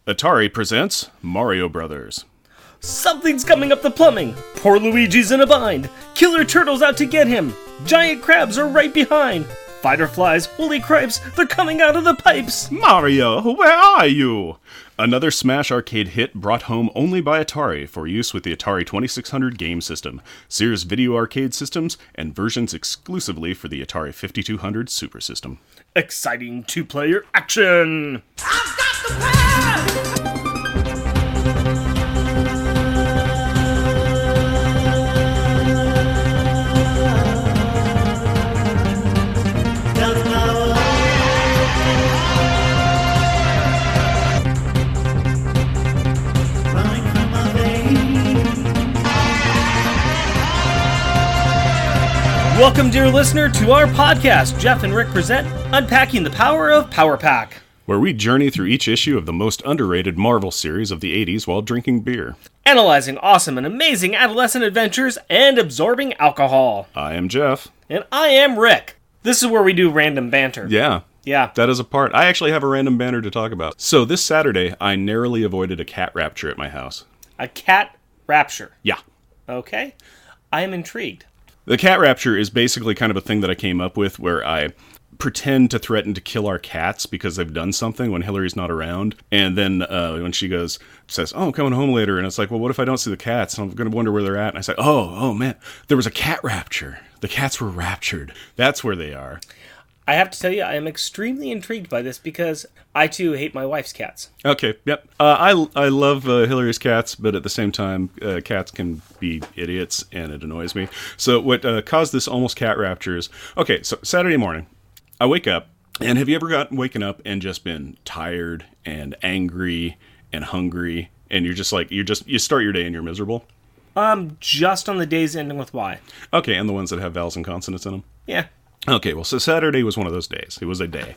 Atari presents Mario Brothers. Something's coming up the plumbing. Poor Luigi's in a bind. Killer turtles out to get him. Giant crabs are right behind. Fighter flies, holy cripes, they're coming out of the pipes. Mario, where are you? Another Smash arcade hit brought home only by Atari for use with the Atari 2600 game system, Sears video arcade systems, and versions exclusively for the Atari 5200 Super System. Exciting two-player action. I've got the power! Welcome, dear listener, to our podcast. Jeff and Rick present Unpacking the Power of Power Pack, where we journey through each issue of the most underrated Marvel series of the 80s while drinking beer. Analyzing awesome and amazing adolescent adventures and absorbing alcohol. I am Jeff. And I am Rick. This is where we do random banter. Yeah. Yeah. That is a part. I actually have a random banter to talk about. So this Saturday, I narrowly avoided a cat rapture at my house. A cat rapture? Yeah. Okay. I am intrigued. The cat rapture is basically kind of a thing that I came up with where I pretend to threaten to kill our cats because they've done something when Hillary's not around. And then when she says, oh, I'm coming home later. And it's like, well, what if I don't see the cats? I'm going to wonder where they're at. And I say, oh, man, there was a cat rapture. The cats were raptured. That's where they are. I have to tell you, I am extremely intrigued by this because I, too, hate my wife's cats. Okay, yep. I love Hillary's cats, but at the same time, cats can be idiots, and it annoys me. So what caused this almost cat rapture is, okay, so Saturday morning, I wake up, and have you ever waken up and just been tired and angry and hungry, and you're just like, you start your day and you're miserable? Just on the days ending with Y. Okay, and the ones that have vowels and consonants in them? Yeah. Okay, well, so Saturday was one of those days. It was a day.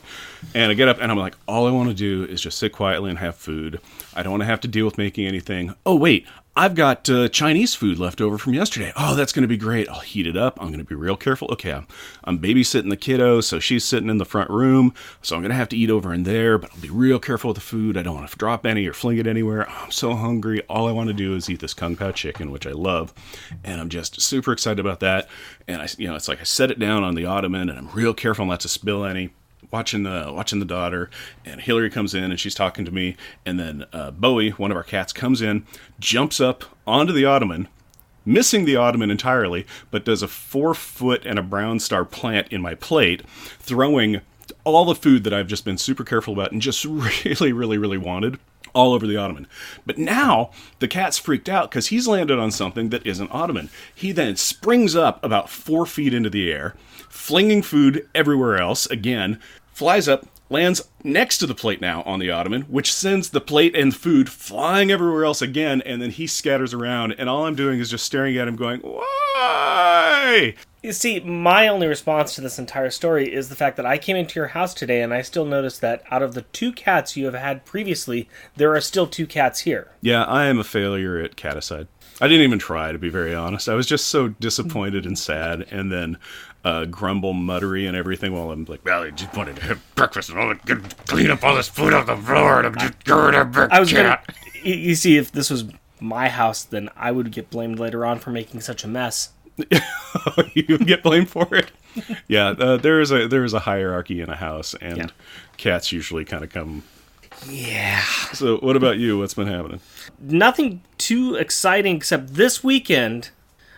And I get up and I'm like, all I want to do is just sit quietly and have food. I don't want to have to deal with making anything. Oh, wait, I've got Chinese food left over from yesterday. Oh, that's going to be great. I'll heat it up. I'm going to be real careful. Okay, I'm babysitting the kiddo, so she's sitting in the front room. So I'm going to have to eat over in there, but I'll be real careful with the food. I don't want to drop any or fling it anywhere. Oh, I'm so hungry. All I want to do is eat this Kung Pao chicken, which I love. And I'm just super excited about that. And it's like I set it down on the ottoman, and I'm real careful not to spill any. Watching the daughter, and Hillary comes in and she's talking to me, and then Bowie, one of our cats, comes in, jumps up onto the ottoman, missing the ottoman entirely, but does a 4-foot and a brown star plant in my plate, throwing all the food that I've just been super careful about and just really, really, really wanted all over the ottoman. But now the cat's freaked out because he's landed on something that isn't ottoman. He then springs up about 4 feet into the air, flinging food everywhere else, again, flies up, lands next to the plate now on the ottoman, which sends the plate and food flying everywhere else again, and then he scatters around, and all I'm doing is just staring at him going, why? You see, my only response to this entire story is the fact that I came into your house today and I still noticed that out of the 2 cats you have had previously, there are still 2 cats here. Yeah, I am a failure at caticide. I didn't even try, to be very honest. I was just so disappointed and sad, and then grumble, muttery, and everything while I'm like, well, I just wanted to have breakfast and all that, clean up all this food off the floor, and I'm just going to bed. You see, if this was my house, then I would get blamed later on for making such a mess. You get blamed for it? Yeah, there is a hierarchy in a house, and cats usually kind of come. Yeah. So what about you? What's been happening? Nothing too exciting except this weekend.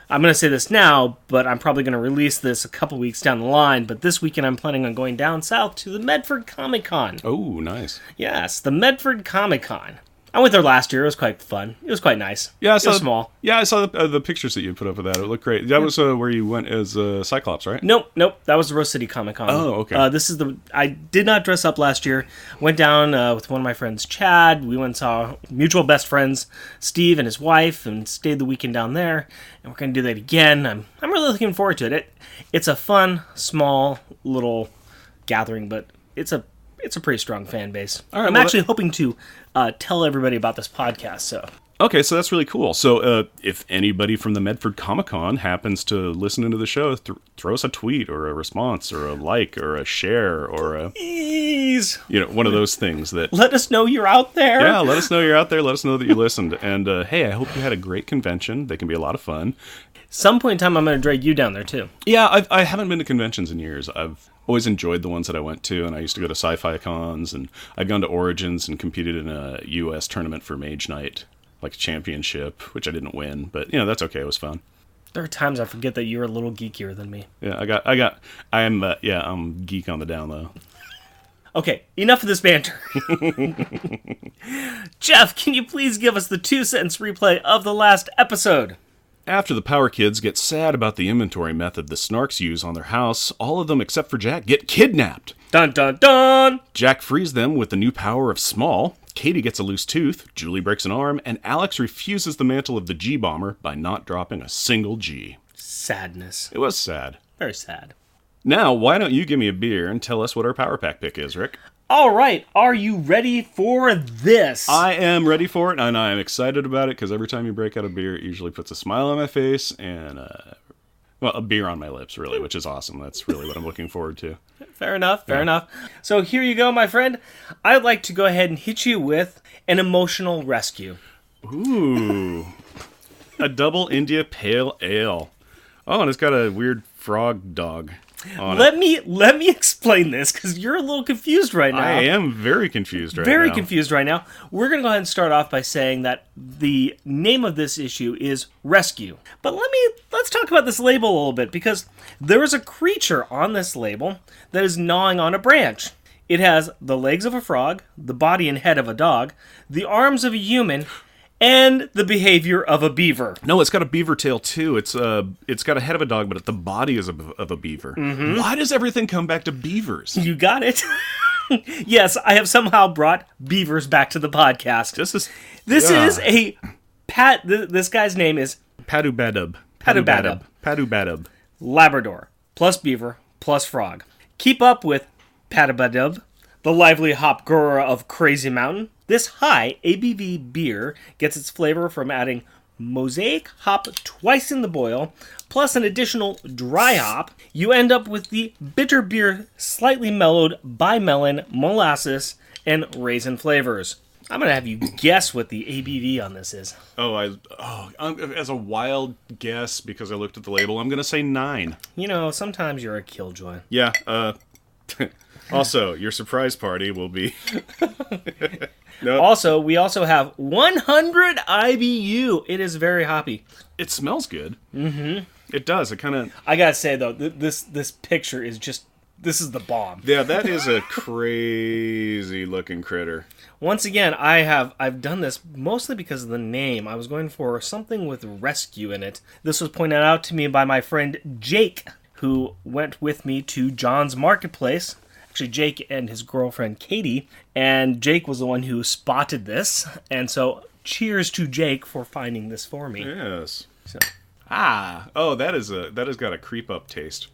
I'm going to say this now, but I'm probably going to release this a couple weeks down the line. But this weekend I'm planning on going down south to the Medford Comic Con. Oh, nice. Yes, the Medford Comic Con. I went there last year. It was quite fun. It was quite nice. Yeah, it was small. Yeah, I saw the pictures that you put up of that. It looked great. That was where you went as Cyclops, right? Nope. That was the Rose City Comic Con. Oh, okay. I did not dress up last year. Went down with one of my friends, Chad. We went and saw mutual best friends, Steve and his wife, and stayed the weekend down there. And we're going to do that again. I'm really looking forward to it. It's a fun, small, little gathering, but it's a pretty strong fan base. All right, I'm actually hoping to tell everybody about this podcast. So Okay, so that's really cool. So if anybody from the Medford Comic-Con happens to listen into the show, throw us a tweet or a response or a like or a share or a... Please. One of those things that... Let us know you're out there. Yeah, let us know you're out there. Let us know that you listened. And hey, I hope you had a great convention. They can be a lot of fun. Some point in time, I'm going to drag you down there, too. Yeah, I haven't been to conventions in years. I've always enjoyed the ones that I went to, and I used to go to sci-fi cons, and I've gone to Origins and competed in a U.S. tournament for Mage Knight, like a championship, which I didn't win, but that's okay. It was fun. There are times I forget that you're a little geekier than me. Yeah, I'm geek on the down low. Okay, enough of this banter. Jeff, can you please give us the 2-sentence replay of the last episode? After the Power Kids get sad about the inventory method the Snarks use on their house, all of them except for Jack get kidnapped. Dun dun dun! Jack frees them with the new power of small, Katie gets a loose tooth, Julie breaks an arm, and Alex refuses the mantle of the G-Bomber by not dropping a single G. Sadness. It was sad. Very sad. Now, why don't you give me a beer and tell us what our Power Pack pick is, Rick? All right, are you ready for this? I am ready for it, and I am excited about it, because every time you break out a beer, it usually puts a smile on my face and, a beer on my lips, really, which is awesome. That's really what I'm looking forward to. Fair enough, fair enough. So here you go, my friend. I'd like to go ahead and hit you with an emotional rescue. Ooh. A double India Pale Ale. Oh, and it's got a weird frog dog on it. Let me explain this, because you're a little confused right now. I am very confused right now. Very confused right now. We're going to go ahead and start off by saying that the name of this issue is Rescue. But let's talk about this label a little bit, because there is a creature on this label that is gnawing on a branch. It has the legs of a frog, the body and head of a dog, the arms of a human, and the behavior of a beaver. No, it's got a beaver tail too. It's got a head of a dog, but the body is of a beaver. Mm-hmm. Why does everything come back to beavers? You got it. Yes, I have somehow brought beavers back to the podcast. This is a This guy's name is Padubadub. Padubadub. Labrador plus beaver plus frog. Keep up with Padubadub, the lively hop grower of Crazy Mountain. This high ABV beer gets its flavor from adding mosaic hop twice in the boil, plus an additional dry hop. You end up with the bitter beer slightly mellowed by melon, molasses, and raisin flavors. I'm going to have you guess what the ABV on this is. As a wild guess, because I looked at the label, I'm going to say 9. Sometimes you're a killjoy. Yeah, also, your surprise party will be... Nope. Also, we also have 100 IBU. It is very hoppy. It smells good. Mm-hmm. It does. It kind of... I gotta say, though, this picture is just... This is the bomb. Yeah, that is a crazy-looking critter. Once again, I've done this mostly because of the name. I was going for something with rescue in it. This was pointed out to me by my friend Jake, who went with me to John's Marketplace. Actually, Jake and his girlfriend Katie, and Jake was the one who spotted this, and so cheers to Jake for finding this for me. Yes. That has got a creep up taste.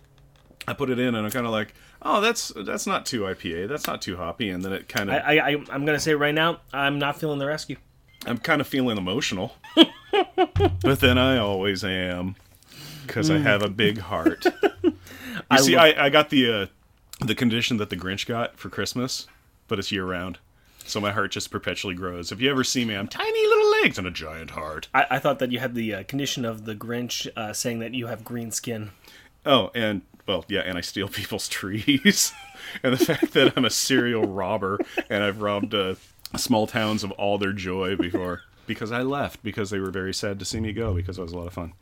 I put it in and I'm kind of like, that's not too IPA, that's not too hoppy, and then it kind of... I'm gonna say right now, I'm not feeling the rescue. I'm kind of feeling emotional, but then I always am, because I have a big heart. I got the condition that the Grinch got for Christmas, but it's year-round. So my heart just perpetually grows. If you ever see me, I'm tiny little legs and a giant heart. I thought that you had the condition of the Grinch saying that you have green skin. Oh, and I steal people's trees. And the fact that I'm a serial robber and I've robbed small towns of all their joy before. Because I left, because they were very sad to see me go, because it was a lot of fun.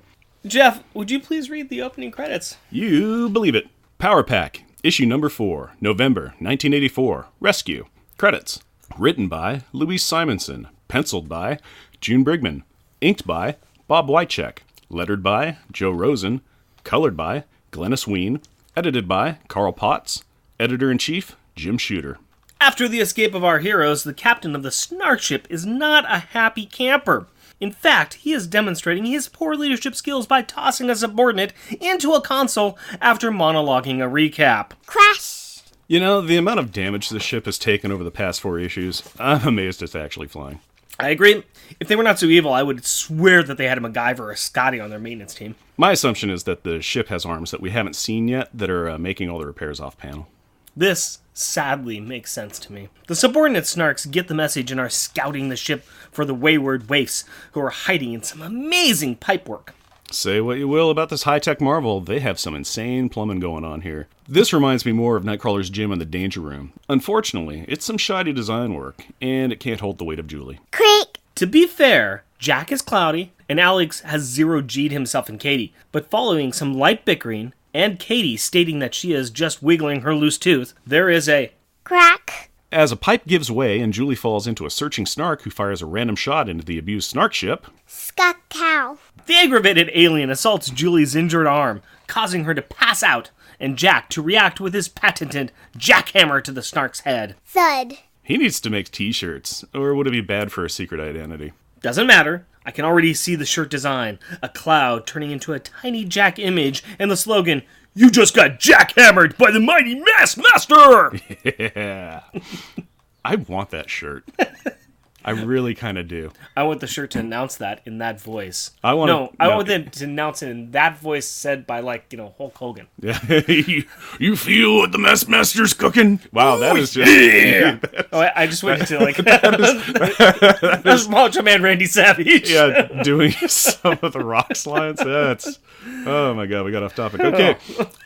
Jeff, would you please read the opening credits? You believe it. Power Pack. Issue number 4, November 1984, Rescue. Credits. Written by Louise Simonson. Penciled by June Brigman. Inked by Bob Wycheck. Lettered by Joe Rosen. Colored by Glennis Ween. Edited by Carl Potts. Editor-in-Chief Jim Shooter. After the escape of our heroes, the captain of the Snark ship is not a happy camper. In fact, he is demonstrating his poor leadership skills by tossing a subordinate into a console after monologuing a recap. Crash! The amount of damage the ship has taken over the past 4 issues, I'm amazed it's actually flying. I agree. If they were not so evil, I would swear that they had a MacGyver or a Scotty on their maintenance team. My assumption is that the ship has arms that we haven't seen yet that are making all the repairs off panel. This, sadly, makes sense to me. The subordinate Snarks get the message and are scouting the ship for the wayward waifs who are hiding in some amazing pipework. Say what you will about this high-tech marvel, they have some insane plumbing going on here. This reminds me more of Nightcrawler's gym in the Danger Room. Unfortunately, it's some shoddy design work, and it can't hold the weight of Julie. Creak. To be fair, Jack is cloudy, and Alex has zero-G'd himself and Katie, but following some light bickering, and Katie stating that she is just wiggling her loose tooth, there is a Crack. As a pipe gives way and Julie falls into a searching Snark who fires a random shot into the abused Snark ship, Skuck cow. The aggravated alien assaults Julie's injured arm, causing her to pass out, and Jack to react with his patented jackhammer to the Snark's head. Thud. he needs to make t-shirts, or would it be bad for a secret identity? Doesn't matter. I can already see the shirt design. A cloud turning into a tiny Jack image, and the slogan, "You just got jackhammered by the mighty Master!" Yeah. I want that shirt. I really kind of do. I want the shirt to announce that in that voice. I want them to announce it in that voice said by, Hulk Hogan. Yeah. you feel what the Master's cooking? Wow, that is just... Yeah. I just went into, Macho Man Randy Savage. Yeah, doing some of the Rock's lines. That's... Oh my god, we got off topic. Okay.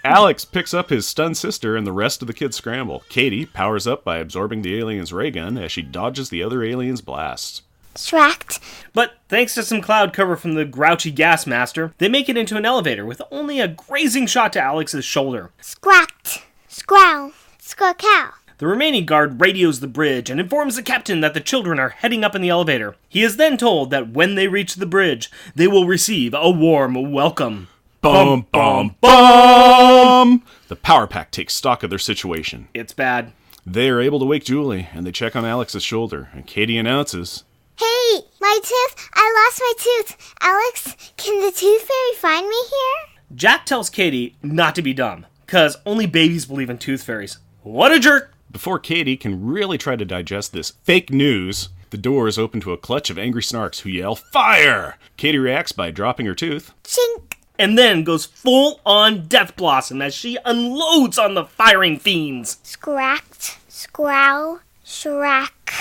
Alex picks up his stunned sister and the rest of the kids scramble. Katie powers up by absorbing the alien's ray gun as she dodges the other alien's blasts. Stracked. But thanks to some cloud cover from the grouchy gas master, they make it into an elevator with only a grazing shot to Alex's shoulder. Scracked. Scrowl. Scracow. The remaining guard radios the bridge and informs the captain that the children are heading up in the elevator. He is then told that when they reach the bridge, they will receive a warm welcome. Bum, bum, bum! The power pack takes stock of their situation. It's bad. They are able to wake Julie, and they check on Alex's shoulder, and Katie announces, Hey, my tooth. I lost my tooth. Alex, can the tooth fairy find me here? Jack tells Katie not to be dumb, because only babies believe in tooth fairies. What a jerk! Before Katie can really try to digest this fake news, the door is open to a clutch of angry Snarks who yell, Fire! Katie reacts by dropping her tooth. Chink. And then goes full-on Death Blossom as she unloads on the firing fiends. Scracked. Scrowl. Shrack.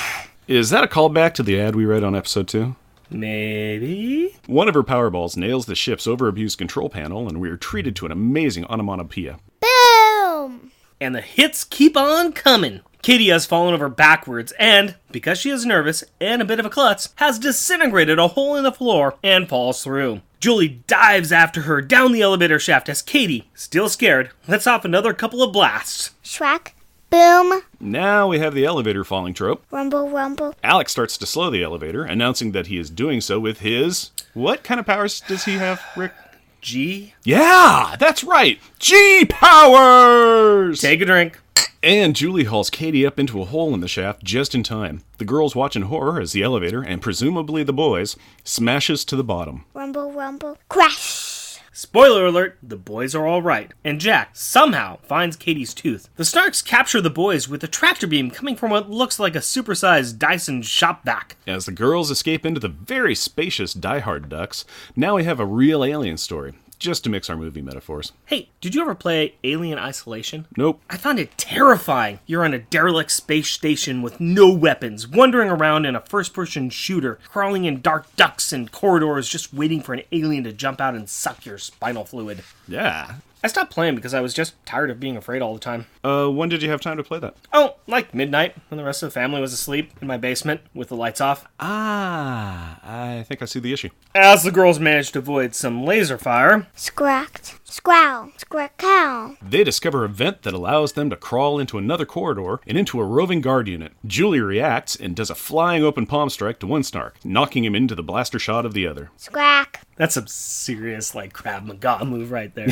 Is that a callback to the ad we read on episode 2? Maybe? One of her powerballs nails the ship's overabused control panel, and we are treated to an amazing onomatopoeia. Boom. And the hits keep on coming. Katie has fallen over backwards and, because she is nervous and a bit of a klutz, has disintegrated a hole in the floor and falls through. Julie dives after her down the elevator shaft as Katie, still scared, lets off another couple of blasts. Shrack. Boom. Now we have the elevator falling trope. Rumble, rumble. Alex starts to slow the elevator, announcing that he is doing so with his... What kind of powers does he have, Rick? G? Yeah, that's right! G-Powers! Take a drink. And Julie hauls Katie up into a hole in the shaft just in time. The girls watch in horror as the elevator, and presumably the boys, smashes to the bottom. Rumble, rumble. Crash. Spoiler alert, the boys are alright, and Jack somehow finds Katie's tooth. The Snarks capture the boys with a tractor beam coming from what looks like a supersized Dyson shop vac. As the girls escape into the very spacious Die Hard ducks, now we have a real alien story, just to mix our movie metaphors. Hey, did you ever play Alien Isolation? Nope. I found it terrifying. You're on a derelict space station with no weapons, wandering around in a first-person shooter, crawling in dark ducts and corridors, just waiting for an alien to jump out and suck your spinal fluid. Yeah. I stopped playing because I was just tired of being afraid all the time. When did you have time to play that? Oh, like midnight, when the rest of the family was asleep in my basement with the lights off. Ah, I think I see the issue. As the girls managed to avoid some laser fire, Scracked. Scrowl. Scracow. They discover a vent that allows them to crawl into another corridor and into a roving guard unit. Julie reacts and does a flying open palm strike to one Snark, knocking him into the blaster shot of the other. Scrack. that's some serious, Krav Maga move right there.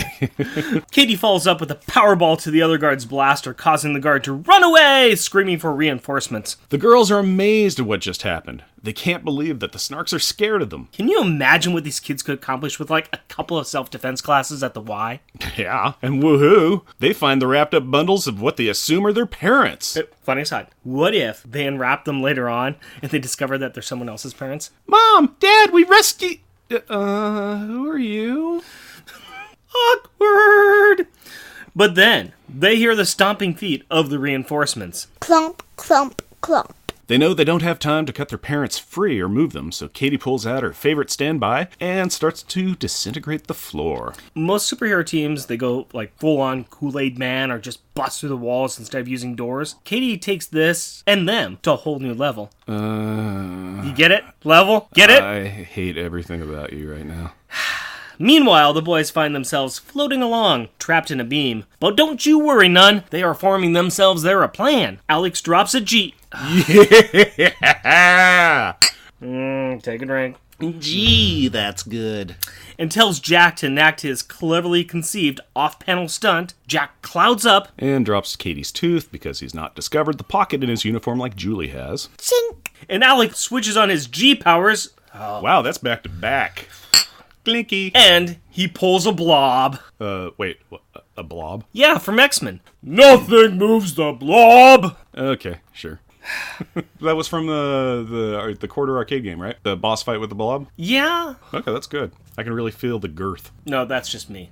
Katie falls up with a powerball to the other guard's blaster, causing the guard to run away, screaming for reinforcements. The girls are amazed at what just happened. They can't believe that the Snarks are scared of them. Can you imagine what these kids could accomplish with like a couple of self-defense classes at the Y? Yeah, and woohoo, they find the wrapped up bundles of what they assume are their parents. Funny aside, what if they unwrap them later on and they discover that they're someone else's parents? Mom, Dad, we rescued... who are you? Awkward! But then, they hear the stomping feet of the reinforcements. Clump, clump, clump. They know they don't have time to cut their parents free or move them, so Katie pulls out her favorite standby and starts to disintegrate the floor. Most superhero teams, they go like full-on Kool-Aid Man or just bust through the walls instead of using doors. Katie takes this and them to a whole new level. You get it? Level? Get it? I hate everything about you right now. Meanwhile, the boys find themselves floating along, trapped in a beam. But don't you worry none, they are forming themselves there a plan. Alex drops a G. Yeah! Take a drink. Gee, that's good. And tells Jack to enact his cleverly conceived off-panel stunt. Jack clouds up. And drops Katie's tooth because he's not discovered the pocket in his uniform like Julie has. Chink. And Alex switches on his G powers. Wow, that's back to back. Clinky. And he pulls a blob. Wait, what, a blob? Yeah, from X-Men. Nothing moves the blob. Okay, sure. That was from the quarter arcade game, right? The boss fight with the blob? Yeah. Okay, that's good. I can really feel the girth. No, that's just me.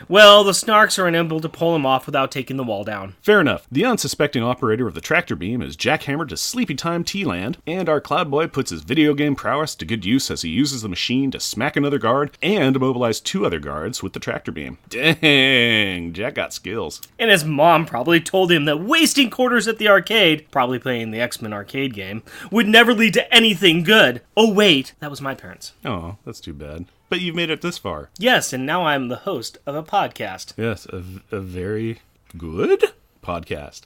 Well, the Snarks are unable to pull him off without taking the wall down. Fair enough. The unsuspecting operator of the tractor beam is jackhammered to sleepy time T-land, and our Cloud Boy puts his video game prowess to good use as he uses the machine to smack another guard and immobilize 2 other guards with the tractor beam. Dang, Jack got skills. And his mom probably told him that wasting quarters at the arcade, probably playing the X-Men arcade game, would never lead to anything good. Oh wait, that was my parents. Oh, that's too bad. But you've made it this far. Yes, and now I'm the host of a podcast. Yes, a very good podcast.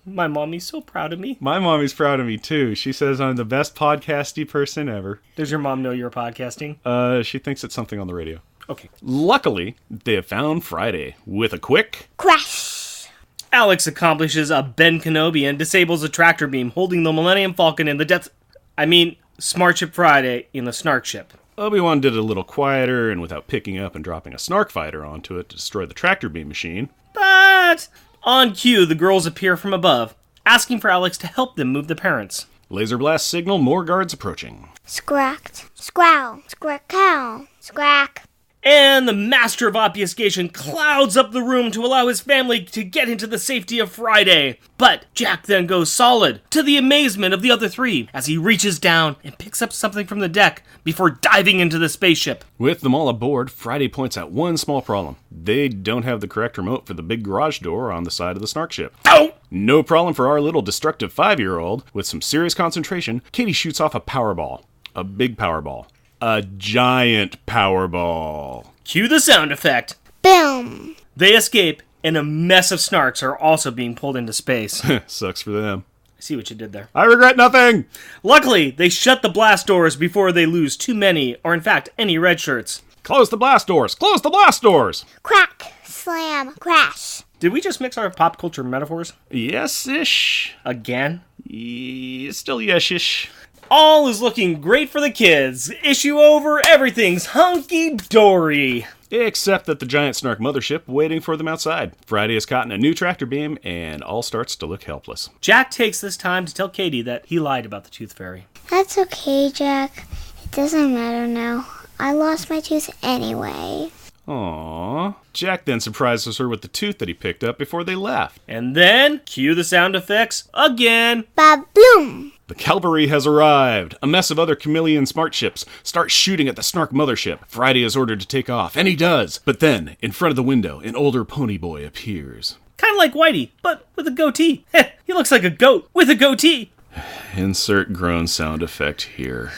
My mommy's so proud of me. My mommy's proud of me, too. She says I'm the best podcasty person ever. Does your mom know you're podcasting? She thinks it's something on the radio. Okay. Luckily, they have found Friday with a quick... Crash. Alex accomplishes a Ben Kenobi and disables a tractor beam, holding the Millennium Falcon in the Smart Ship Friday in the Snark ship. Obi-Wan did it a little quieter and without picking up and dropping a Snark fighter onto it to destroy the tractor beam machine. But on cue, the girls appear from above, asking for Alex to help them move the parents. Laser blast signal, more guards approaching. Scracked. Scrowl. Scrackle. Scrack. And the master of obfuscation clouds up the room to allow his family to get into the safety of Friday. But Jack then goes solid, to the amazement of the other 3, as he reaches down and picks up something from the deck before diving into the spaceship. With them all aboard, Friday points out one small problem. They don't have the correct remote for the big garage door on the side of the Snark ship. Oh! No problem for our little destructive 5-year-old. With some serious concentration, Katie shoots off a Powerball. A big Powerball. A giant Powerball. Cue the sound effect. Boom. They escape, and a mess of Snarks are also being pulled into space. Sucks for them. I see what you did there. I regret nothing! Luckily, they shut the blast doors before they lose too many, or in fact, any red shirts. Close the blast doors! Close the blast doors! Crack. Slam. Crash. Did we just mix our pop culture metaphors? Yes-ish. Again? Still yes-ish. All is looking great for the kids. Issue over, everything's hunky-dory. Except that the giant Snark mothership waiting for them outside. Friday is caught in a new tractor beam, and all starts to look helpless. Jack takes this time to tell Katie that he lied about the Tooth Fairy. That's okay, Jack. It doesn't matter now. I lost my tooth anyway. Aww. Jack then surprises her with the tooth that he picked up before they left. And then, cue the sound effects again. Ba-bloom. The cavalry has arrived. A mess of other chameleon smart ships start shooting at the Snark mothership. Friday is ordered to take off, and he does. But then, in front of the window, an older pony boy appears. Kind of like Whitey, but with a goatee. He looks like a goat with a goatee. Insert groan sound effect here.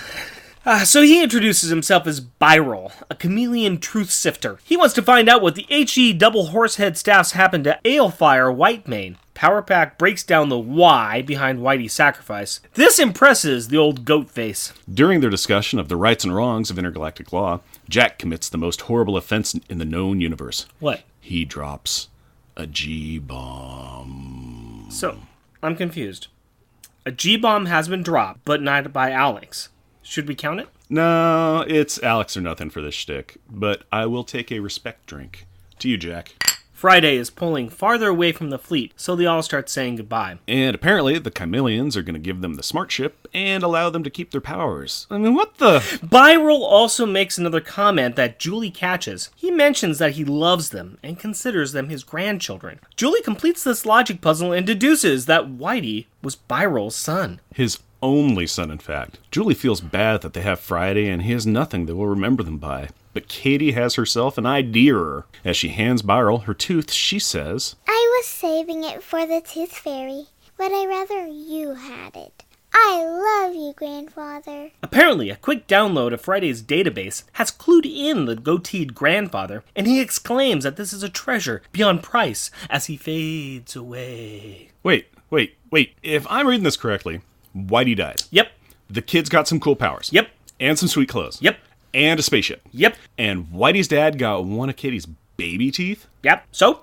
So he introduces himself as Byral, a chameleon truth sifter. He wants to find out what the HE double horsehead staffs happened to Alefire Whitemane. Power Pack breaks down the why behind Whitey's sacrifice. This impresses the old goat face. During their discussion of the rights and wrongs of intergalactic law, Jack commits the most horrible offense in the known universe. What? He drops a G-bomb. So, I'm confused. A G-bomb has been dropped, but not by Alex. Should we count it? No, it's Alex or nothing for this shtick, but I will take a respect drink. To you, Jack. Friday is pulling farther away from the fleet, so they all start saying goodbye. And apparently the chameleons are going to give them the smart ship and allow them to keep their powers. I mean, what the... Byral also makes another comment that Julie catches. He mentions that he loves them and considers them his grandchildren. Julie completes this logic puzzle and deduces that Whitey was Byral's son. His only son, in fact. Julie feels bad that they have Friday and he has nothing that will remember them by. But Katie has herself an idea. As she hands Byral her tooth, she says, I was saving it for the Tooth Fairy, but I'd rather you had it. I love you, Grandfather. Apparently, a quick download of Friday's database has clued in the goateed grandfather, and he exclaims that this is a treasure beyond price as he fades away. Wait. If I'm reading this correctly, Whitey died. Yep. The kid's got some cool powers. Yep. And some sweet clothes. Yep. And a spaceship. Yep. And Whitey's dad got one of Katie's baby teeth? Yep. So?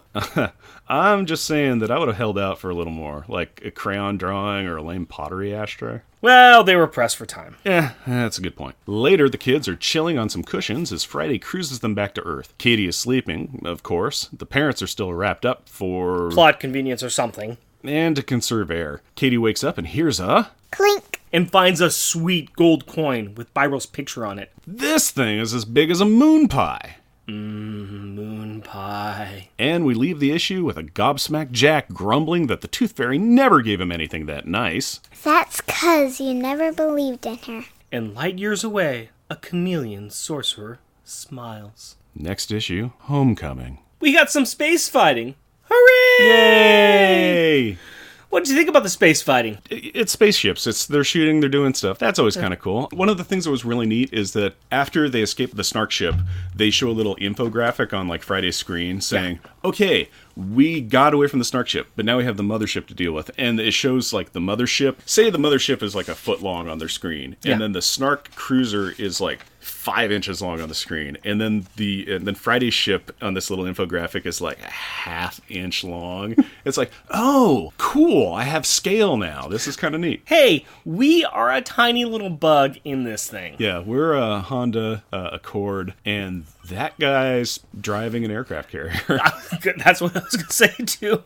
I'm just saying that I would have held out for a little more, like a crayon drawing or a lame pottery ashtray. Well, they were pressed for time. Yeah, that's a good point. Later, the kids are chilling on some cushions as Friday cruises them back to Earth. Katie is sleeping, of course. The parents are still wrapped up for... plot convenience or something. And to conserve air. Katie wakes up and hears a... Clink. And finds a sweet gold coin with Byral's picture on it. This thing is as big as a moon pie. Moon pie. And we leave the issue with a gobsmacked Jack grumbling that the Tooth Fairy never gave him anything that nice. That's 'cause you never believed in her. And light years away, a chameleon sorcerer smiles. Next issue, Homecoming. We got some space fighting. Hooray! Yay! What did you think about the space fighting? It's spaceships. They're shooting, they're doing stuff. That's always kind of cool. One of the things that was really neat is that after they escape the Snark ship, they show a little infographic on like Friday's screen saying, okay, we got away from the Snark ship, but now we have the mothership to deal with. And it shows like the mothership. Say the mothership is like a foot long on their screen. And then the Snark cruiser is like 5 inches long on the screen. And then Friday's ship on this little infographic is like a ½ inch long. It's like, oh, cool. I have scale now. This is kind of neat. Hey, we are a tiny little bug in this thing. Yeah, we're a Honda Accord, and that guy's driving an aircraft carrier. That's what I was going to say, too.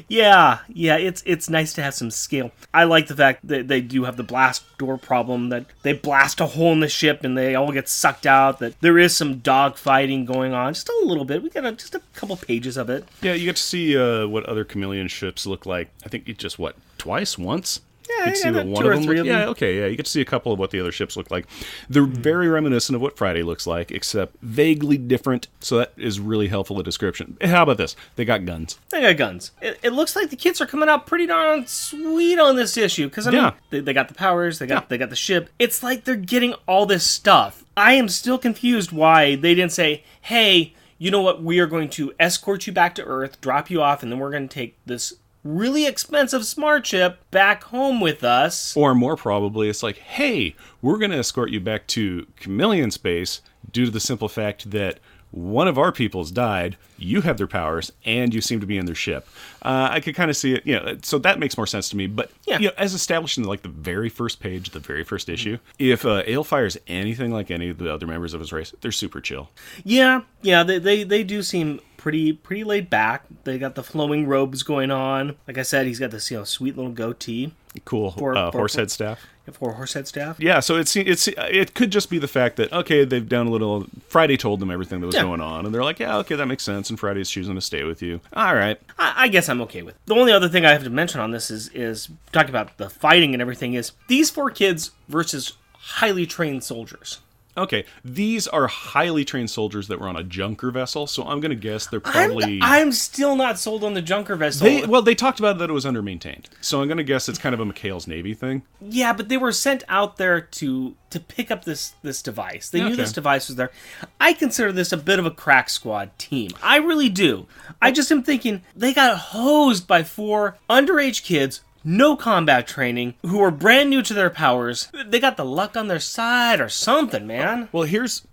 Yeah, it's nice to have some scale. I like the fact that they do have the blast door problem, that they blast a hole in the ship and they all get sucked out, that there is some dog fighting going on, just a little bit. We got just a couple pages of it. Yeah, you get to see what other chameleon ships look like. I think you just, once? Yeah, you can see what one of them look. Yeah, okay, yeah. You get to see a couple of what the other ships look like. They're very reminiscent of what Friday looks like, except vaguely different. So that is really helpful a description. How about this? They got guns. They got guns. It looks like the kids are coming out pretty darn sweet on this issue. Because, I mean, they got the powers, they got the ship. It's like they're getting all this stuff. I am still confused why they didn't say, hey, you know what? We are going to escort you back to Earth, drop you off, and then we're going to take this really expensive smart ship back home with us. Or more probably, it's like, hey, we're going to escort you back to chameleon space due to the simple fact that one of our people's died, you have their powers, and you seem to be in their ship. I could kind of see it, so that makes more sense to me. But as established in like the very first page, the very first issue, if Aelfire is anything like any of the other members of his race, they're super chill. Yeah, they do seem pretty laid back. They got the flowing robes going on. Like I said, he's got this sweet little goatee. Cool horsehead staff. For horsehead staff. Yeah, so it could just be the fact that, okay, they've done a little... Friday told them everything that was going on, and they're like, yeah, okay, that makes sense, and Friday's choosing to stay with you. All right. I guess I'm okay with it. The only other thing I have to mention on this is talking about the fighting and everything is these 4 kids versus highly trained soldiers. Okay, these are highly trained soldiers that were on a junker vessel, so I'm going to guess they're probably... I'm still not sold on the junker vessel. They talked about that it was under-maintained, so I'm going to guess it's kind of a McHale's Navy thing. Yeah, but they were sent out there to pick up this device. They knew this device was there. I consider this a bit of a crack squad team. I really do. I just am thinking, they got hosed by 4 underage kids no combat training, who are brand new to their powers. They got the luck on their side or something, man. Well, here's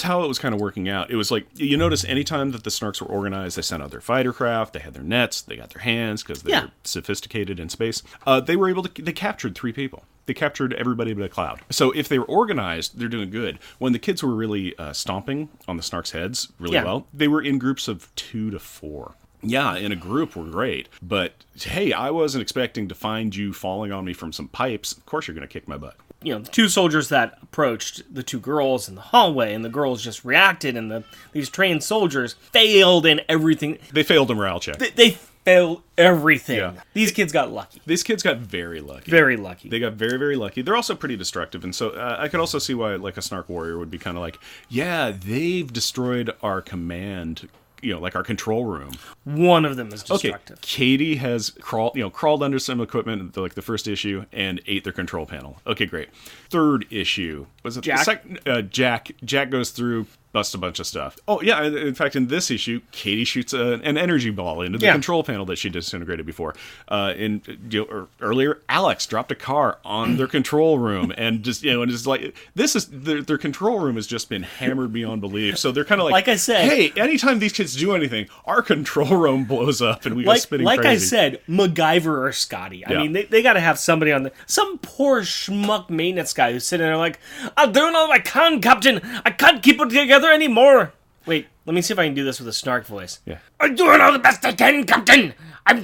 how it was kind of working out. It was like, you notice anytime that the Snarks were organized, they sent out their fighter craft, they had their nets, they got their hands because they were sophisticated in space. They were able to, they captured 3 people. They captured everybody but MacLeod. So if they were organized, they're doing good. When the kids were really stomping on the Snarks' heads really well, they were in groups of 2 to 4. Yeah, in a group were great. But, hey, I wasn't expecting to find you falling on me from some pipes. Of course you're going to kick my butt. You know, the 2 soldiers that approached the 2 girls in the hallway, and the girls just reacted, and these trained soldiers failed in everything. They failed a morale check. They failed everything. Yeah. These kids got lucky. These kids got very lucky. Very lucky. They got very, very lucky. They're also pretty destructive, and so I could also see why, like, a Snark warrior would be kind of like, yeah, they've destroyed our command, like our control room. One of them is destructive. Okay, Katie has crawled under some equipment, like the first issue, and ate their control panel. Okay, great. Third issue was it Jack? Jack goes through, busts a bunch of stuff. Oh yeah, in fact, in this issue, Katie shoots an energy ball into the control panel that she disintegrated before. Earlier, Alex dropped a car on their control room, and just and it's like this is their control room has just been hammered beyond belief. So they're kind of like I said, hey, anytime these kids do anything, our control room blows up and we go spinning crazy. I said, MacGyver or Scotty. I mean, they got to have somebody on some poor schmuck maintenance guy who's sitting there like, I'm doing all I can, Captain. I can't keep it together anymore. Wait, let me see if I can do this with a Snark voice. Yeah. I'm doing all the best I can, Captain. I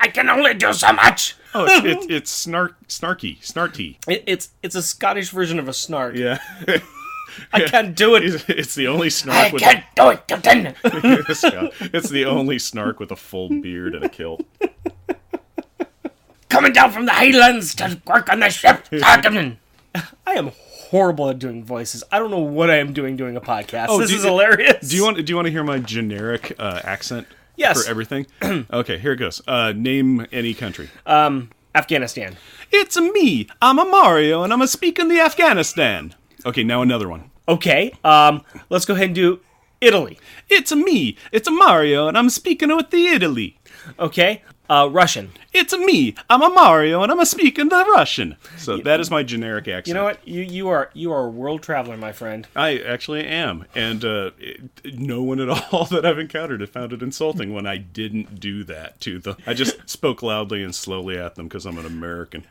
can only do so much. Oh, it's snarky. It's a Scottish version of a Snark. Yeah. I can't do it. It's the only Snark I can't do it, Captain. It's the only Snark with a full beard and a kilt. Coming down from the Highlands to work on the ship, Captain. I am horrible at doing voices. I don't know what I am doing a podcast. This is hilarious. Do you want to hear my generic accent? Yes. For everything? Okay, here it goes. Name any country. Afghanistan. It's me. I'm a Mario, and I'm a speaking the Afghanistan. Okay, now another one. Okay. Let's go ahead and do Italy. It's me. It's a Mario, and I'm speaking with the Italy. Okay. Russian. It's me. I'm a Mario, and I'm a speaking the Russian. So that is my generic accent. You know what? You are a world traveler, my friend. I actually am, and no one at all that I've encountered have found it insulting when I didn't do that to them. I just spoke loudly and slowly at them because I'm an American.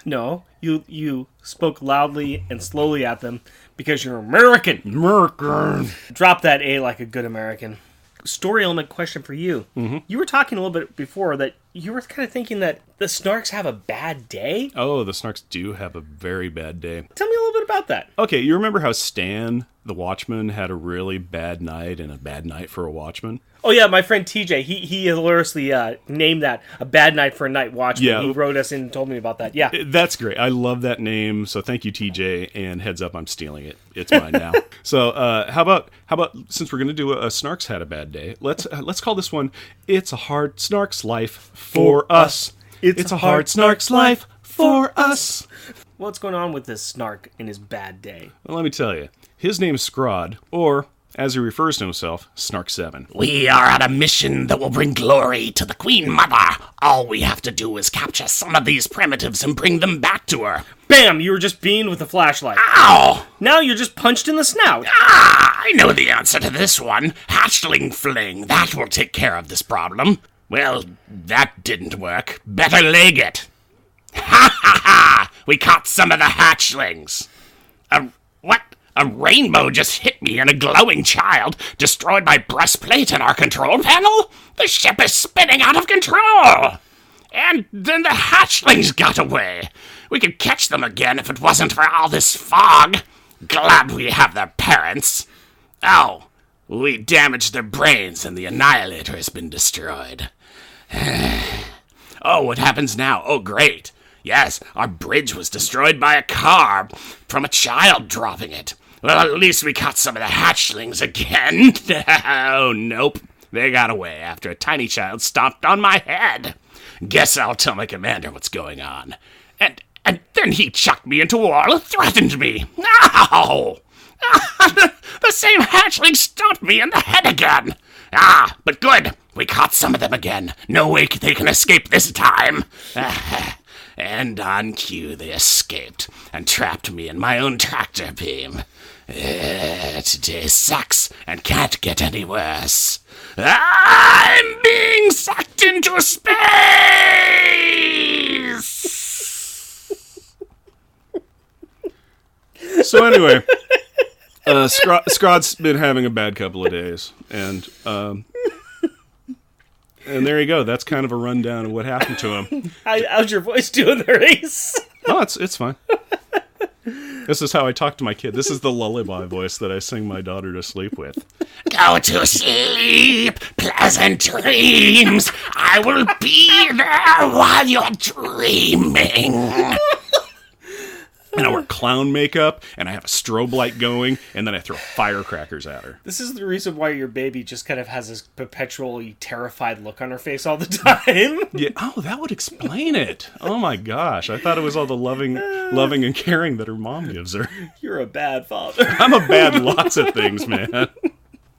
No, you spoke loudly and slowly at them because you're American. American. Drop that A like a good American. Story element question for you. Mm-hmm. You were talking a little bit before that you were kind of thinking that the Snarks have a bad day. Oh, the Snarks do have a very bad day. Tell me a little bit about that. Okay, you remember how Stan, the Watchman, had a really bad night and a bad night for a Watchman? Oh yeah, my friend TJ, he hilariously named that a bad night for a night watchman. Yeah. He wrote us in and told me about that. Yeah. That's great. I love that name. So thank you, TJ. And heads up, I'm stealing it. It's mine now. So how about since we're gonna do a Snarks had a bad day, let's call this one "It's a Hard Snarks Life for Us." It's a hard Snarks life for us. What's going on with this Snark in his bad day? Well, let me tell you. His name's Scrod, or as he refers to himself, Snark 7. We are on a mission that will bring glory to the Queen Mother. All we have to do is capture some of these primitives and bring them back to her. Bam! You were just beamed with a flashlight. Ow! Now you're just punched in the snout. I know the answer to this one. Hatchling fling. That will take care of this problem. Well, that didn't work. Better leg it. Ha ha ha! We caught some of the hatchlings. What? A rainbow just hit me and a glowing child destroyed my breastplate and our control panel? The ship is spinning out of control! And then the hatchlings got away. We could catch them again if it wasn't for all this fog. Glad we have their parents. Oh, we damaged their brains and the Annihilator has been destroyed. Oh, what happens now? Oh, great. Yes, our bridge was destroyed by a car from a child dropping it. Well, at least we caught some of the hatchlings again. Oh, nope. They got away after a tiny child stomped on my head. Guess I'll tell my commander what's going on. And then he chucked me into a wall and threatened me. Ow! The same hatchling stomped me in the head again. But good. We caught some of them again. No way they can escape this time. And on cue, they escaped and trapped me in my own tractor beam. Today sucks and can't get any worse. I'm being sucked into space! So anyway, Scrod's been having a bad couple of days, and there you go. That's kind of a rundown of what happened to him. How's your voice doing there, Ace? Oh, it's fine. This is how I talk to my kid. This is the lullaby voice that I sing my daughter to sleep with. Go to sleep, pleasant dreams. I will be there while you're dreaming. And I wear clown makeup, and I have a strobe light going, and then I throw firecrackers at her. This is the reason why your baby just kind of has this perpetually terrified look on her face all the time. Yeah. Oh, that would explain it. Oh my gosh, I thought it was all the loving and caring that her mom gives her. You're a bad father. I'm a bad lots of things, man.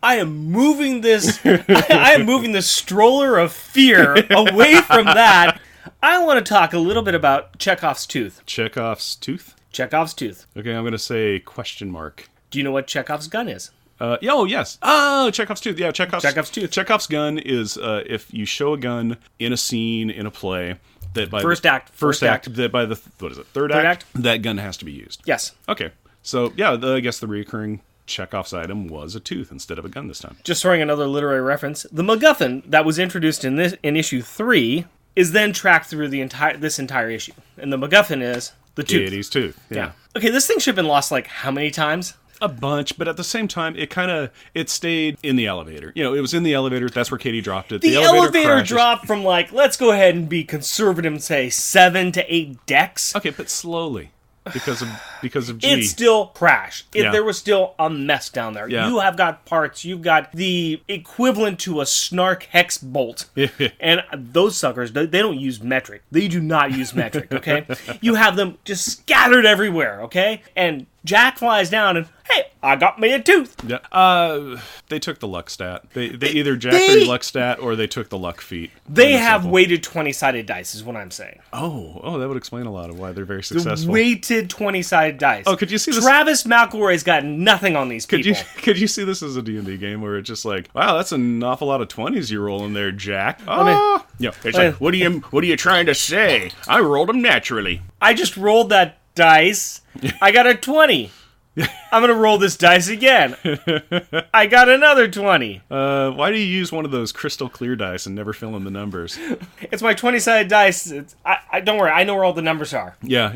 I am moving this. I am moving the stroller of fear away from that. I want to talk a little bit about Chekhov's tooth. Chekhov's tooth? Chekhov's tooth. Okay, I'm going to say question mark. Do you know what Chekhov's gun is? Oh, yes. Oh, Chekhov's tooth. Yeah, Chekhov's tooth. Chekhov's gun is if you show a gun in a scene, in a play, that by First act, that by the, what is it, third act, that gun has to be used. Yes. Okay. So, yeah, I guess the recurring Chekhov's item was a tooth instead of a gun this time. Just throwing another literary reference, the MacGuffin that was introduced in issue 3 is then tracked through this entire issue. And the MacGuffin is the tooth. The 80s tooth. Yeah. Okay, this thing should have been lost like how many times? A bunch, but at the same time, it stayed in the elevator. You know, it was in the elevator. That's where Katie dropped it. The elevator crashes. dropped from let's go ahead and be conservative and say 7 to 8 decks. Okay, but slowly. Because of G. It still crashed. Yeah. There was still a mess down there. Yeah. You have got parts. You've got the equivalent to a Snark hex bolt. And those suckers, they don't use metric. They do not use metric, okay? You have them just scattered everywhere, okay? And Jack flies down and, hey, I got me a tooth. Yeah. They took the luck stat. They either jacked the luck stat or they took the luck feat. They have weighted 20-sided dice, is what I'm saying. Oh, that would explain a lot of why they're very successful. Weighted 20-sided dice. Oh, could you see this? Travis McElroy's got nothing on these people. Could you see this as a D&D game where it's just like, wow, that's an awful lot of 20s you're rolling there, Jack. Oh, yeah. It's like, what are you trying to say? I rolled them naturally. I just rolled that dice. I got a 20. I'm going to roll this dice again. I got another 20. Why do you use one of those crystal clear dice and never fill in the numbers? It's my 20-sided dice. I don't worry. I know where all the numbers are. Yeah.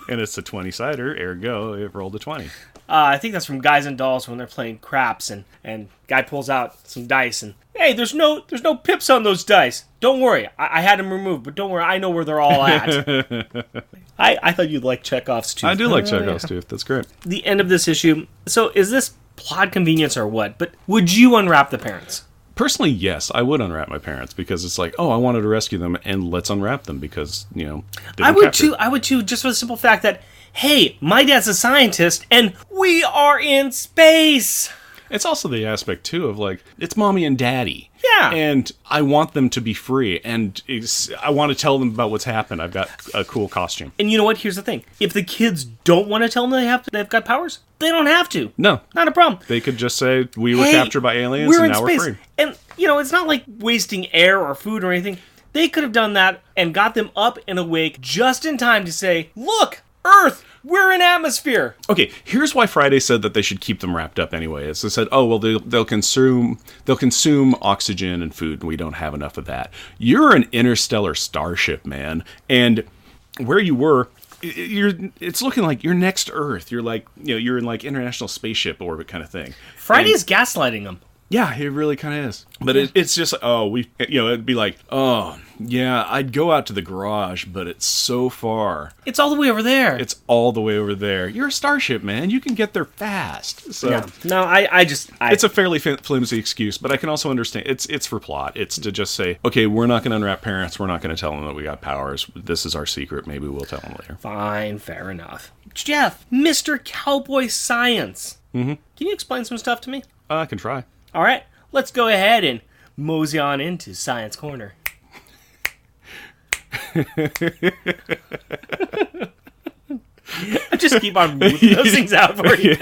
And it's a 20-sider, ergo, it rolled a 20. I think that's from Guys and Dolls when they're playing craps and guy pulls out some dice and, hey, there's no pips on those dice. Don't worry. I had them removed, but don't worry. I know where they're all at. I thought you'd like Chekhov's tooth. I do like Chekhov's tooth. That's great. The end of this issue. So is this plot convenience or what? But would you unwrap the parents? Personally, yes, I would unwrap my parents because it's like, oh, I wanted to rescue them and let's unwrap them because, you know, I would too, just for the simple fact that, hey, my dad's a scientist and we are in space. It's also the aspect, too, of like, it's mommy and daddy. Yeah. And I want them to be free, and I want to tell them about what's happened. I've got a cool costume. And you know what? Here's the thing. If the kids don't want to tell them they've got powers, they don't have to. No. Not a problem. They could just say, we were captured by aliens, and now we're free. And, you know, it's not like wasting air or food or anything. They could have done that and got them up and awake just in time to say, look, Earth, we're in atmosphere. Okay, here's why Friday said that they should keep them wrapped up anyway. Is they said, oh well, they'll consume oxygen and food, and we don't have enough of that. You're an interstellar starship, man, and where you were, it's looking like you're next to Earth. You're like, you know, you're in like international spaceship orbit kind of thing. Friday's gaslighting them. Yeah, it really kind of is. But it's just, it'd be like, oh, yeah, I'd go out to the garage, but it's so far. It's all the way over there. It's all the way over there. You're a starship, man. You can get there fast. So yeah. No, it's a fairly flimsy excuse, but I can also understand. It's for plot. It's to just say, okay, we're not going to unwrap parents. We're not going to tell them that we got powers. This is our secret. Maybe we'll tell them later. Fine, fair enough. Jeff, Mr. Cowboy Science. Mm-hmm. Can you explain some stuff to me? I can try. All right, let's go ahead and mosey on into Science Corner. I just keep on moving those things out for you.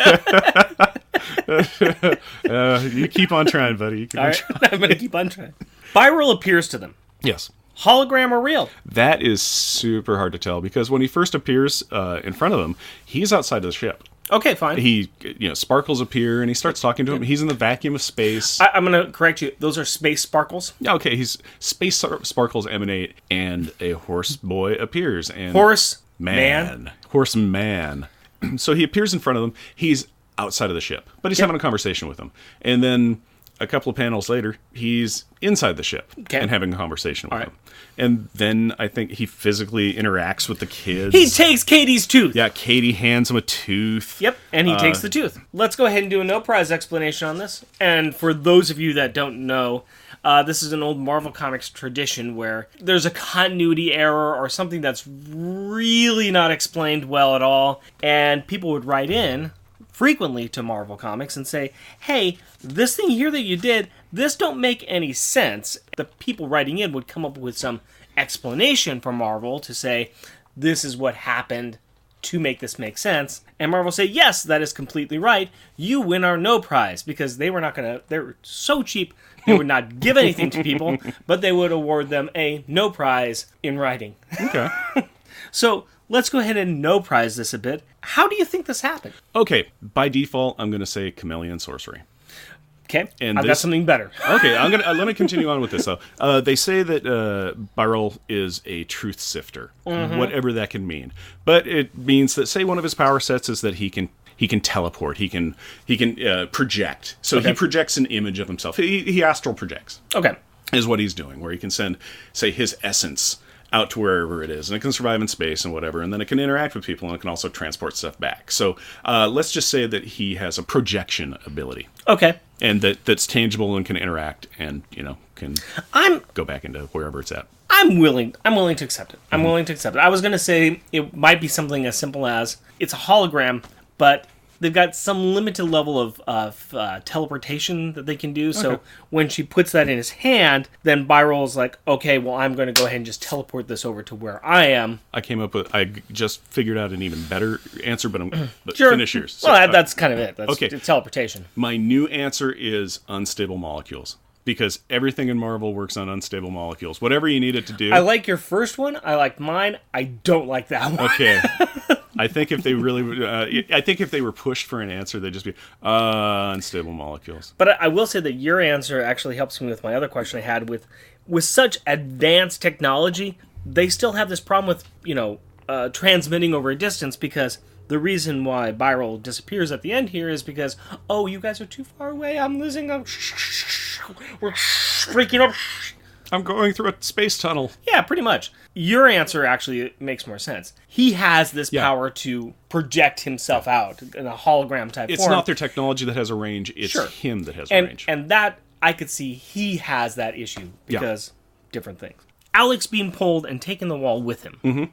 You keep on trying, buddy. You keep All on right, I'm going to keep on trying. Viral appears to them. Yes. Hologram or real? That is super hard to tell because when he first appears in front of them, he's outside of the ship. Okay, fine. Sparkles appear and he starts talking to him. He's in the vacuum of space. I'm going to correct you. Those are space sparkles. Okay, sparkles emanate and a horse boy appears. And Man. Horseman. So he appears in front of them. He's outside of the ship, but he's having a conversation with them. And then a couple of panels later, he's inside the ship and having a conversation with them. And then I think he physically interacts with the kids. He takes Katie's tooth. Yeah, Katie hands him a tooth. Yep, and he takes the tooth. Let's go ahead and do a no prize explanation on this. And for those of you that don't know, this is an old Marvel Comics tradition where there's a continuity error or something that's really not explained well at all, and people would write in frequently to Marvel Comics and say, hey, this thing here that you did, this don't make any sense. The people writing in would come up with some explanation for Marvel to say, this is what happened to make this make sense. And Marvel would say, yes, that is completely right. You win our no prize, because they were so cheap, they would not give anything to people, but they would award them a no prize in writing. Okay. So let's go ahead and no prize this a bit. How do you think this happened? Okay, by default, I'm going to say chameleon sorcery. Okay, And I've got something better. Okay, I'm gonna let me continue on with this. Though they say that Byrol is a truth sifter, whatever that can mean. But it means that, say, one of his power sets is that he can teleport, he can project. So he projects an image of himself. He astral projects. Okay, is what he's doing, where he can send, say, his essence out to wherever it is, and it can survive in space and whatever, and then it can interact with people, and it can also transport stuff back. So let's just say that he has a projection ability. Okay. And that's tangible and can interact and, can go back into wherever it's at. I'm willing to accept it. I'm willing to accept it. I was going to say it might be something as simple as it's a hologram, but they've got some limited level of teleportation that they can do. So when she puts that in his hand, then Byrol's like, okay, well, I'm going to go ahead and just teleport this over to where I am. I just figured out an even better answer, but Sure. Finish yours. So, well, that's kind of it. It's teleportation. My new answer is unstable molecules. Because everything in Marvel works on unstable molecules. Whatever you need it to do. I like your first one. I like mine. I don't like that one. Okay. I think if they were pushed for an answer, they'd just be unstable molecules. But I will say that your answer actually helps me with my other question I had with such advanced technology. They still have this problem with transmitting over a distance, because the reason why Byrol disappears at the end here is because, oh, you guys are too far away. I'm losing them. We're freaking up. I'm going through a space tunnel. Yeah, pretty much. Your answer actually makes more sense. He has this power to project himself out in a hologram type form. It's not their technology that has a range. It's him that has a range. And that, I could see he has that issue because different things. Alex being pulled and taking the wall with him. Mm-hmm.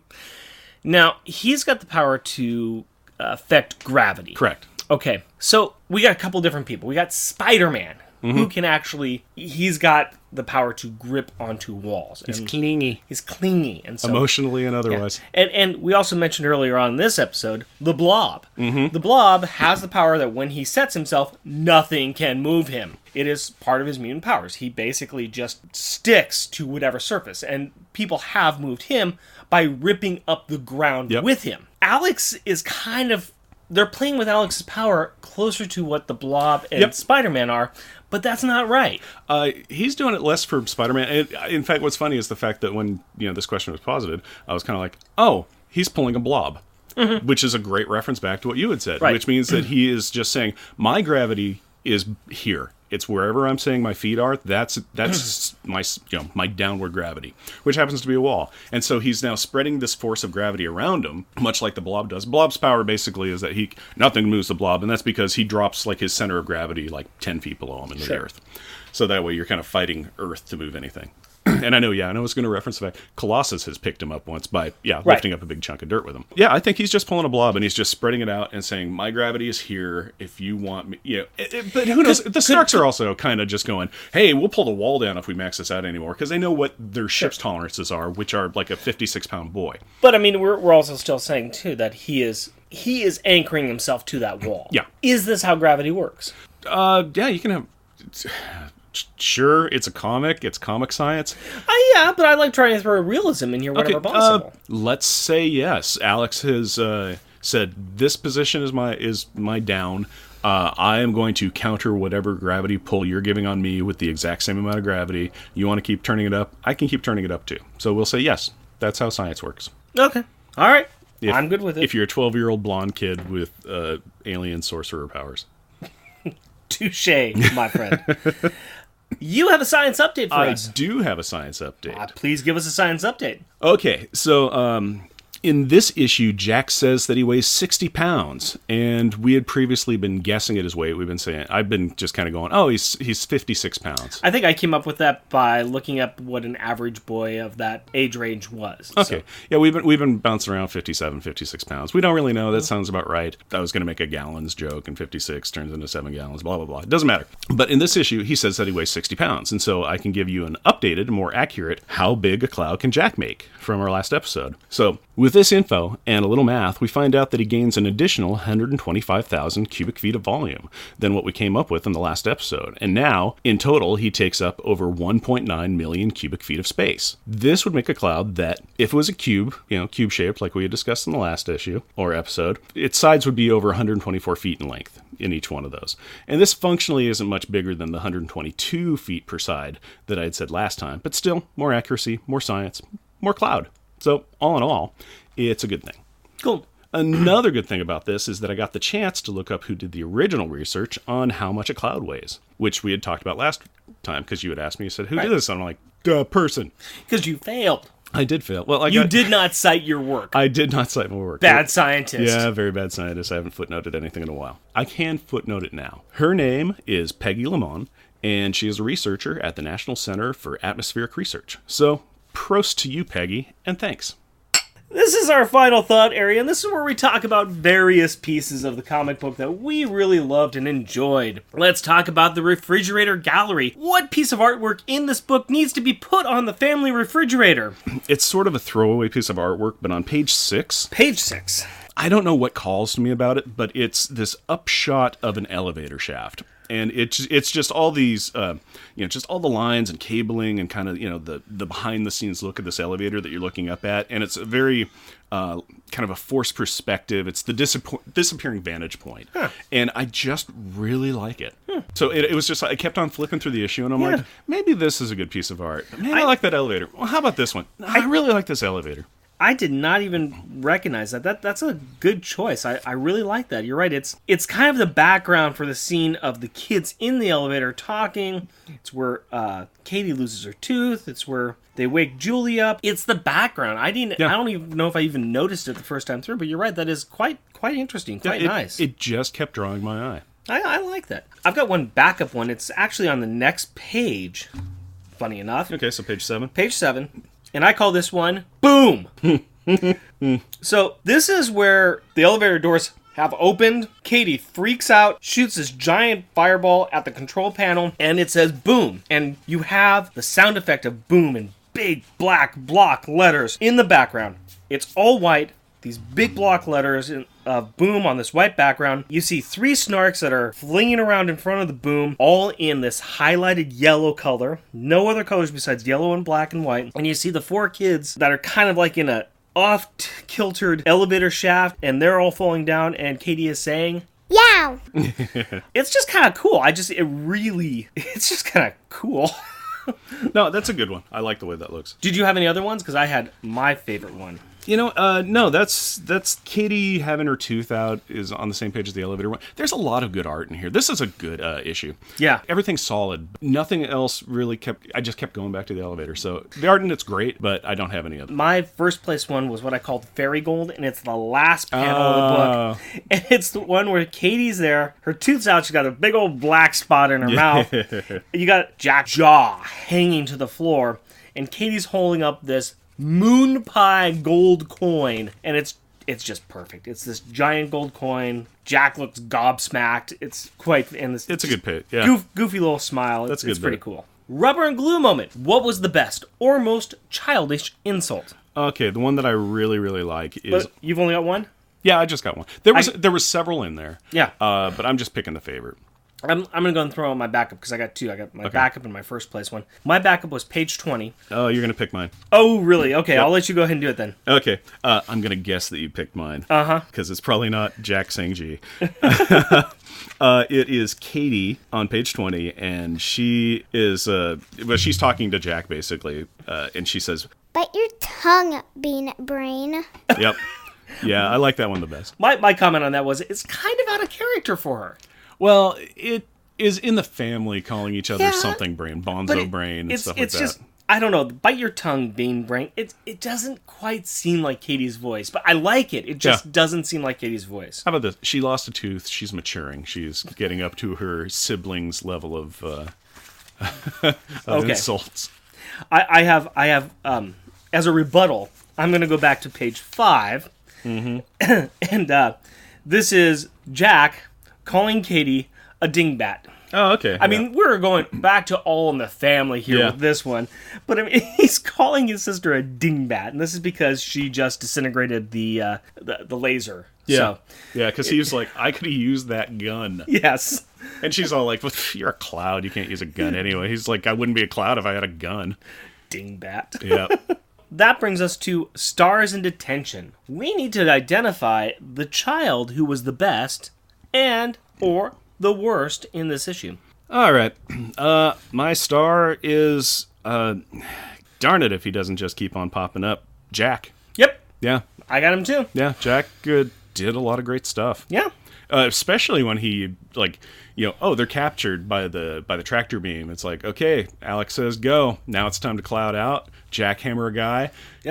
Now, he's got the power to affect gravity. Correct. Okay, so we got a couple different people. We got Spider-Man, who can actually... He's got the power to grip onto walls. He's clingy. He's clingy. And so, emotionally and otherwise. Yeah. And we also mentioned earlier on in this episode, the Blob. Mm-hmm. The Blob has the power that when he sets himself, nothing can move him. It is part of his mutant powers. He basically just sticks to whatever surface. And people have moved him by ripping up the ground with him. Alex is kind of... They're playing with Alex's power closer to what the Blob and Spider-Man are, but that's not right. He's doing it less for Spider-Man. In fact, what's funny is the fact that when this question was posited, I was kind of like, oh, he's pulling a blob, which is a great reference back to what you had said, which means that he is just saying, my gravity is here. It's wherever I'm saying my feet are. That's my downward gravity, which happens to be a wall. And so he's now spreading this force of gravity around him, much like the Blob does. Blob's power basically is that nothing moves the Blob, and that's because he drops like his center of gravity like 10 feet below him into the Earth. So that way you're kind of fighting Earth to move anything. And I know it's going to reference the fact Colossus has picked him up once by, lifting up a big chunk of dirt with him. Yeah, I think he's just pulling a blob and he's just spreading it out and saying, my gravity is here if you want me. But who knows? The Snarks are also kind of just going, hey, we'll pull the wall down if we max this out anymore, because they know what their ship's tolerances are, which are like a 56-pound boy. But, I mean, we're also still saying, too, that he is anchoring himself to that wall. Yeah. Is this how gravity works? You can have... Sure, it's a comic. It's comic science. Yeah, but I like trying to throw realism in here whenever possible. Let's say yes. Alex has said this position is my down. I am going to counter whatever gravity pull you're giving on me with the exact same amount of gravity. You want to keep turning it up? I can keep turning it up too. So we'll say yes. That's how science works. Okay. All right. I'm good with it. If you're a 12-year-old blonde kid with alien sorcerer powers. Touche, my friend. You have a science update for us. I do have a science update. Please give us a science update. Okay, so in this issue, Jack says that he weighs 60 pounds, and we had previously been guessing at his weight. I've been just kind of going, oh, he's 56 pounds. I think I came up with that by looking up what an average boy of that age range was. Okay. So. Yeah, we've been bouncing around 57, 56 pounds. We don't really know. That sounds about right. I was going to make a gallons joke, and 56 turns into 7 gallons, blah, blah, blah. It doesn't matter. But in this issue, he says that he weighs 60 pounds, and so I can give you an updated, more accurate, how big a cloud can Jack make from our last episode. So, with this info and a little math, we find out that he gains an additional 125,000 cubic feet of volume than what we came up with in the last episode. And now, in total, he takes up over 1.9 million cubic feet of space. This would make a cloud that, if it was a cube, cube-shaped like we had discussed in the last issue or episode, its sides would be over 124 feet in length in each one of those. And this functionally isn't much bigger than the 122 feet per side that I had said last time, but still, more accuracy, more science, more cloud. So, all in all, it's a good thing. Cool. Another good thing about this is that I got the chance to look up who did the original research on how much a cloud weighs, which we had talked about last time, because you had asked me, you said, who did this? And I'm like, duh, person. Because you failed. I did fail. Well, you did not cite your work. I did not cite my work. Bad scientist. Yeah, very bad scientist. I haven't footnoted anything in a while. I can footnote it now. Her name is Peggy Lamont, and she is a researcher at the National Center for Atmospheric Research. So, prost to you, Peggy, and thanks. This is our final thought area, and this is where we talk about various pieces of the comic book that we really loved and enjoyed. Let's talk about the refrigerator gallery. What piece of artwork in this book needs to be put on the family refrigerator? It's sort of a throwaway piece of artwork, but on page 6... Page 6. I don't know what calls to me about it, but it's this upshot of an elevator shaft. And it's just all these, just all the lines and cabling and kind of, the behind-the-scenes look of this elevator that you're looking up at. And it's a very kind of a forced perspective. It's the disappearing vantage point. Huh. And I just really like it. So it was just, I kept on flipping through the issue, and I'm like, maybe this is a good piece of art. Man, I like that elevator. Well, how about this one? I really like this elevator. I did not even recognize that. That's a good choice. I really like that. You're right. It's kind of the background for the scene of the kids in the elevator talking. It's where Katie loses her tooth. It's where they wake Julie up. It's the background. I don't even know if I even noticed it the first time through, but you're right. That is quite interesting. Quite nice. It just kept drawing my eye. I like that. I've got one backup one. It's actually on the next page. Funny enough. Okay, so page 7. Page 7. And I call this one, Boom! So this is where the elevator doors have opened. Katie freaks out, shoots this giant fireball at the control panel, and it says boom. And you have the sound effect of boom in big black block letters in the background. It's all white. These big block letters of boom on this white background. You see 3 Snarks that are flinging around in front of the boom, all in this highlighted yellow color. No other colors besides yellow and black and white. And you see the 4 kids that are kind of like in a off-kiltered elevator shaft, and they're all falling down, and Katie is saying, Yow! It's just kind of cool. It's just kind of cool. No, that's a good one. I like the way that looks. Did you have any other ones? Because I had my favorite one. No, that's Katie having her tooth out is on the same page as the elevator one. There's a lot of good art in here. This is a good issue. Yeah. Everything's solid. Nothing else really I just kept going back to the elevator. So the art in it's great, but I don't have any of them. My first place one was what I called Fairy Gold, and it's the last panel of the book. And it's the one where Katie's there, her tooth's out, she's got a big old black spot in her mouth. You got Jack's jaw hanging to the floor. and Katie's holding up this moon pie gold coin, and it's just perfect. It's this giant gold coin. Jack looks gobsmacked. It's quite, and this It's a good pit. Yeah. goofy little smile. That's a good it's pretty bit. cool. Rubber and glue moment. What was the best or most childish insult? Okay, the one that I really, really like is... But you've only got one? Yeah, I just got one. There was several in there. Yeah. But I'm just picking the favorite. I'm going to go and throw on my backup because I got two. I got my backup and my first place one. My backup was page 20. Oh, you're going to pick mine. Oh, really? Okay, I'll let you go ahead and do it then. Okay. I'm going to guess that you picked mine. Uh-huh. Because it's probably not Jack saying G. It is Katie on page 20, and she is... she's talking to Jack, basically, and she says... Bite your tongue, bean brain. Yep. Yeah, I like that one the best. My comment on that was it's kind of out of character for her. Well, it is in the family calling each other Yeah, something brain, But bonzo brain, and stuff like it's that. just, I don't know, bite your tongue, bean brain. It doesn't quite seem like Katie's voice, but I like it. It just doesn't seem like Katie's voice. How about this? She lost a tooth. She's maturing. She's getting up to her siblings' level of insults. I have as a rebuttal, I'm going to go back to page 5. Mm-hmm. And this is Jack calling Katie a dingbat. Oh, okay. I mean, we're going back to All in the Family here with this one. But I mean, he's calling his sister a dingbat. And this is because she just disintegrated the laser. Yeah. So, Yeah, because he was like, I could have used that gun. yes. And she's all like, well, you're a cloud. You can't use a gun anyway. He's like, I wouldn't be a cloud if I had a gun. Dingbat. Yeah. That brings us to stars in detention. We need to identify the child who was the best and or the worst in this issue. All right. My star is, darn it if he doesn't just keep on popping up, Jack. Yep. Yeah. I got him too. Yeah, Jack did a lot of great stuff. Yeah. Especially when he, like, they're captured by the tractor beam. It's like, okay, Alex says go. Now it's time to cloud out. Jackhammer a guy,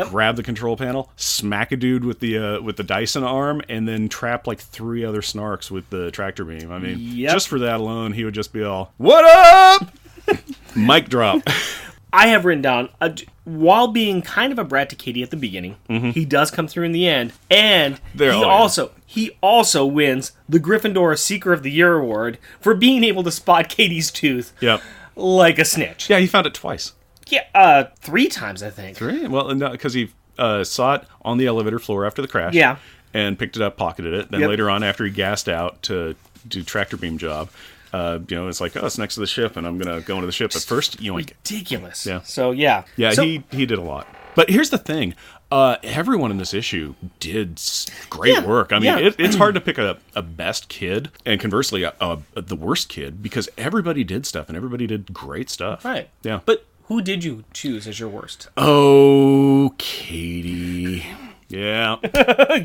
grab the control panel, smack a dude with the Dyson arm, and then trap like 3 other Snarks with the tractor beam. I mean, just for that alone, he would just be all, "What up?" Mic drop. I have written down, while being kind of a brat to Katie at the beginning, he does come through in the end, and he also wins the Gryffindor Seeker of the Year award for being able to spot Katie's tooth like a snitch. Yeah, he found it twice. Yeah, 3 times, I think. 3? Well, no, because he saw it on the elevator floor after the crash. Yeah. And picked it up, pocketed it. Then later on, after he gassed out to do tractor beam job, it's like, oh, it's next to the ship, and I'm going to go into the ship. But first, yoink. Ridiculous. Yeah. So, yeah. Yeah, so, he did a lot. But here's the thing. Everyone in this issue did great work. I mean, it's hard to pick a best kid, and conversely, the worst kid, because everybody did stuff, and everybody did great stuff. Right. Yeah. But who did you choose as your worst? Oh, Katie. Yeah.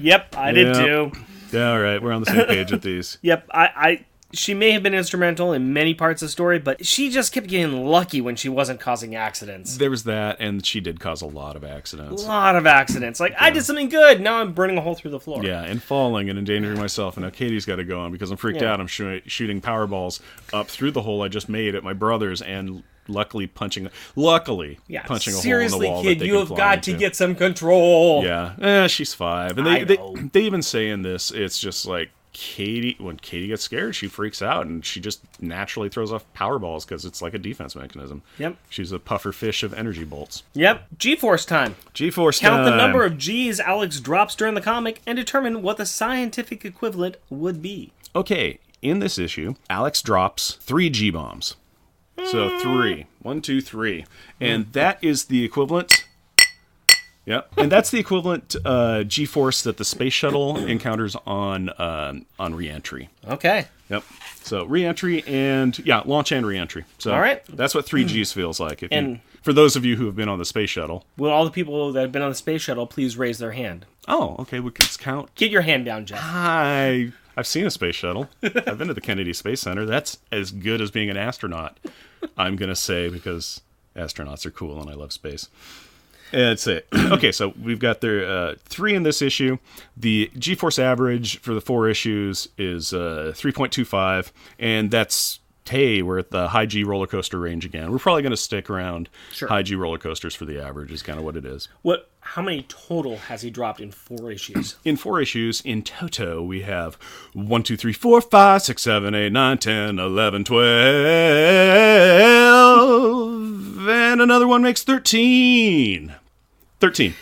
Yep, I did too. Yeah, all right. We're on the same page with these. Yep, she may have been instrumental in many parts of the story, but she just kept getting lucky when she wasn't causing accidents. There was that, and she did cause a lot of accidents. A lot of accidents. Like, I did something good, now I'm burning a hole through the floor. Yeah, and falling and endangering myself, and now Katie's got to go on because I'm freaked out. I'm shooting power balls up through the hole I just made at my brother's, and punching a hole in the wall. Seriously, kid, that you have got to get some control. Yeah, she's 5, and they even say in this, it's just like, when Katie gets scared, she freaks out, and she just naturally throws off power balls because it's like a defense mechanism. Yep. She's a puffer fish of energy bolts. Yep. G-Force time. G-Force time. Count the number of G's Alex drops during the comic and determine what the scientific equivalent would be. Okay, in this issue, Alex drops 3 G-bombs. So 3. 1, 2, 3. And that is the equivalent... Yep, and that's the equivalent G-force that the space shuttle encounters on re-entry. Okay. Yep. So re-entry and launch and re-entry. So all right. That's what 3 Gs feels like. For those of you who have been on the space shuttle. Will all the people that have been on the space shuttle please raise their hand? Oh, okay. Let's count. Get your hand down, Jeff. I've seen a space shuttle. I've been to the Kennedy Space Center. That's as good as being an astronaut, I'm gonna say, because astronauts are cool and I love space. That's it. Okay, so we've got there 3 in this issue. The G-force average for the 4 issues is 3.25, and that's hey, we're at the high G roller coaster range again. We're probably going to stick around Sure. high G roller coasters for the average is kind of what it is. How many total has he dropped in 4 issues? In 4 issues, in toto, we have 1, 2, 3, 4, 5, 6, 7, 8, 9, 10, 11, 12, and another one makes 13. 13.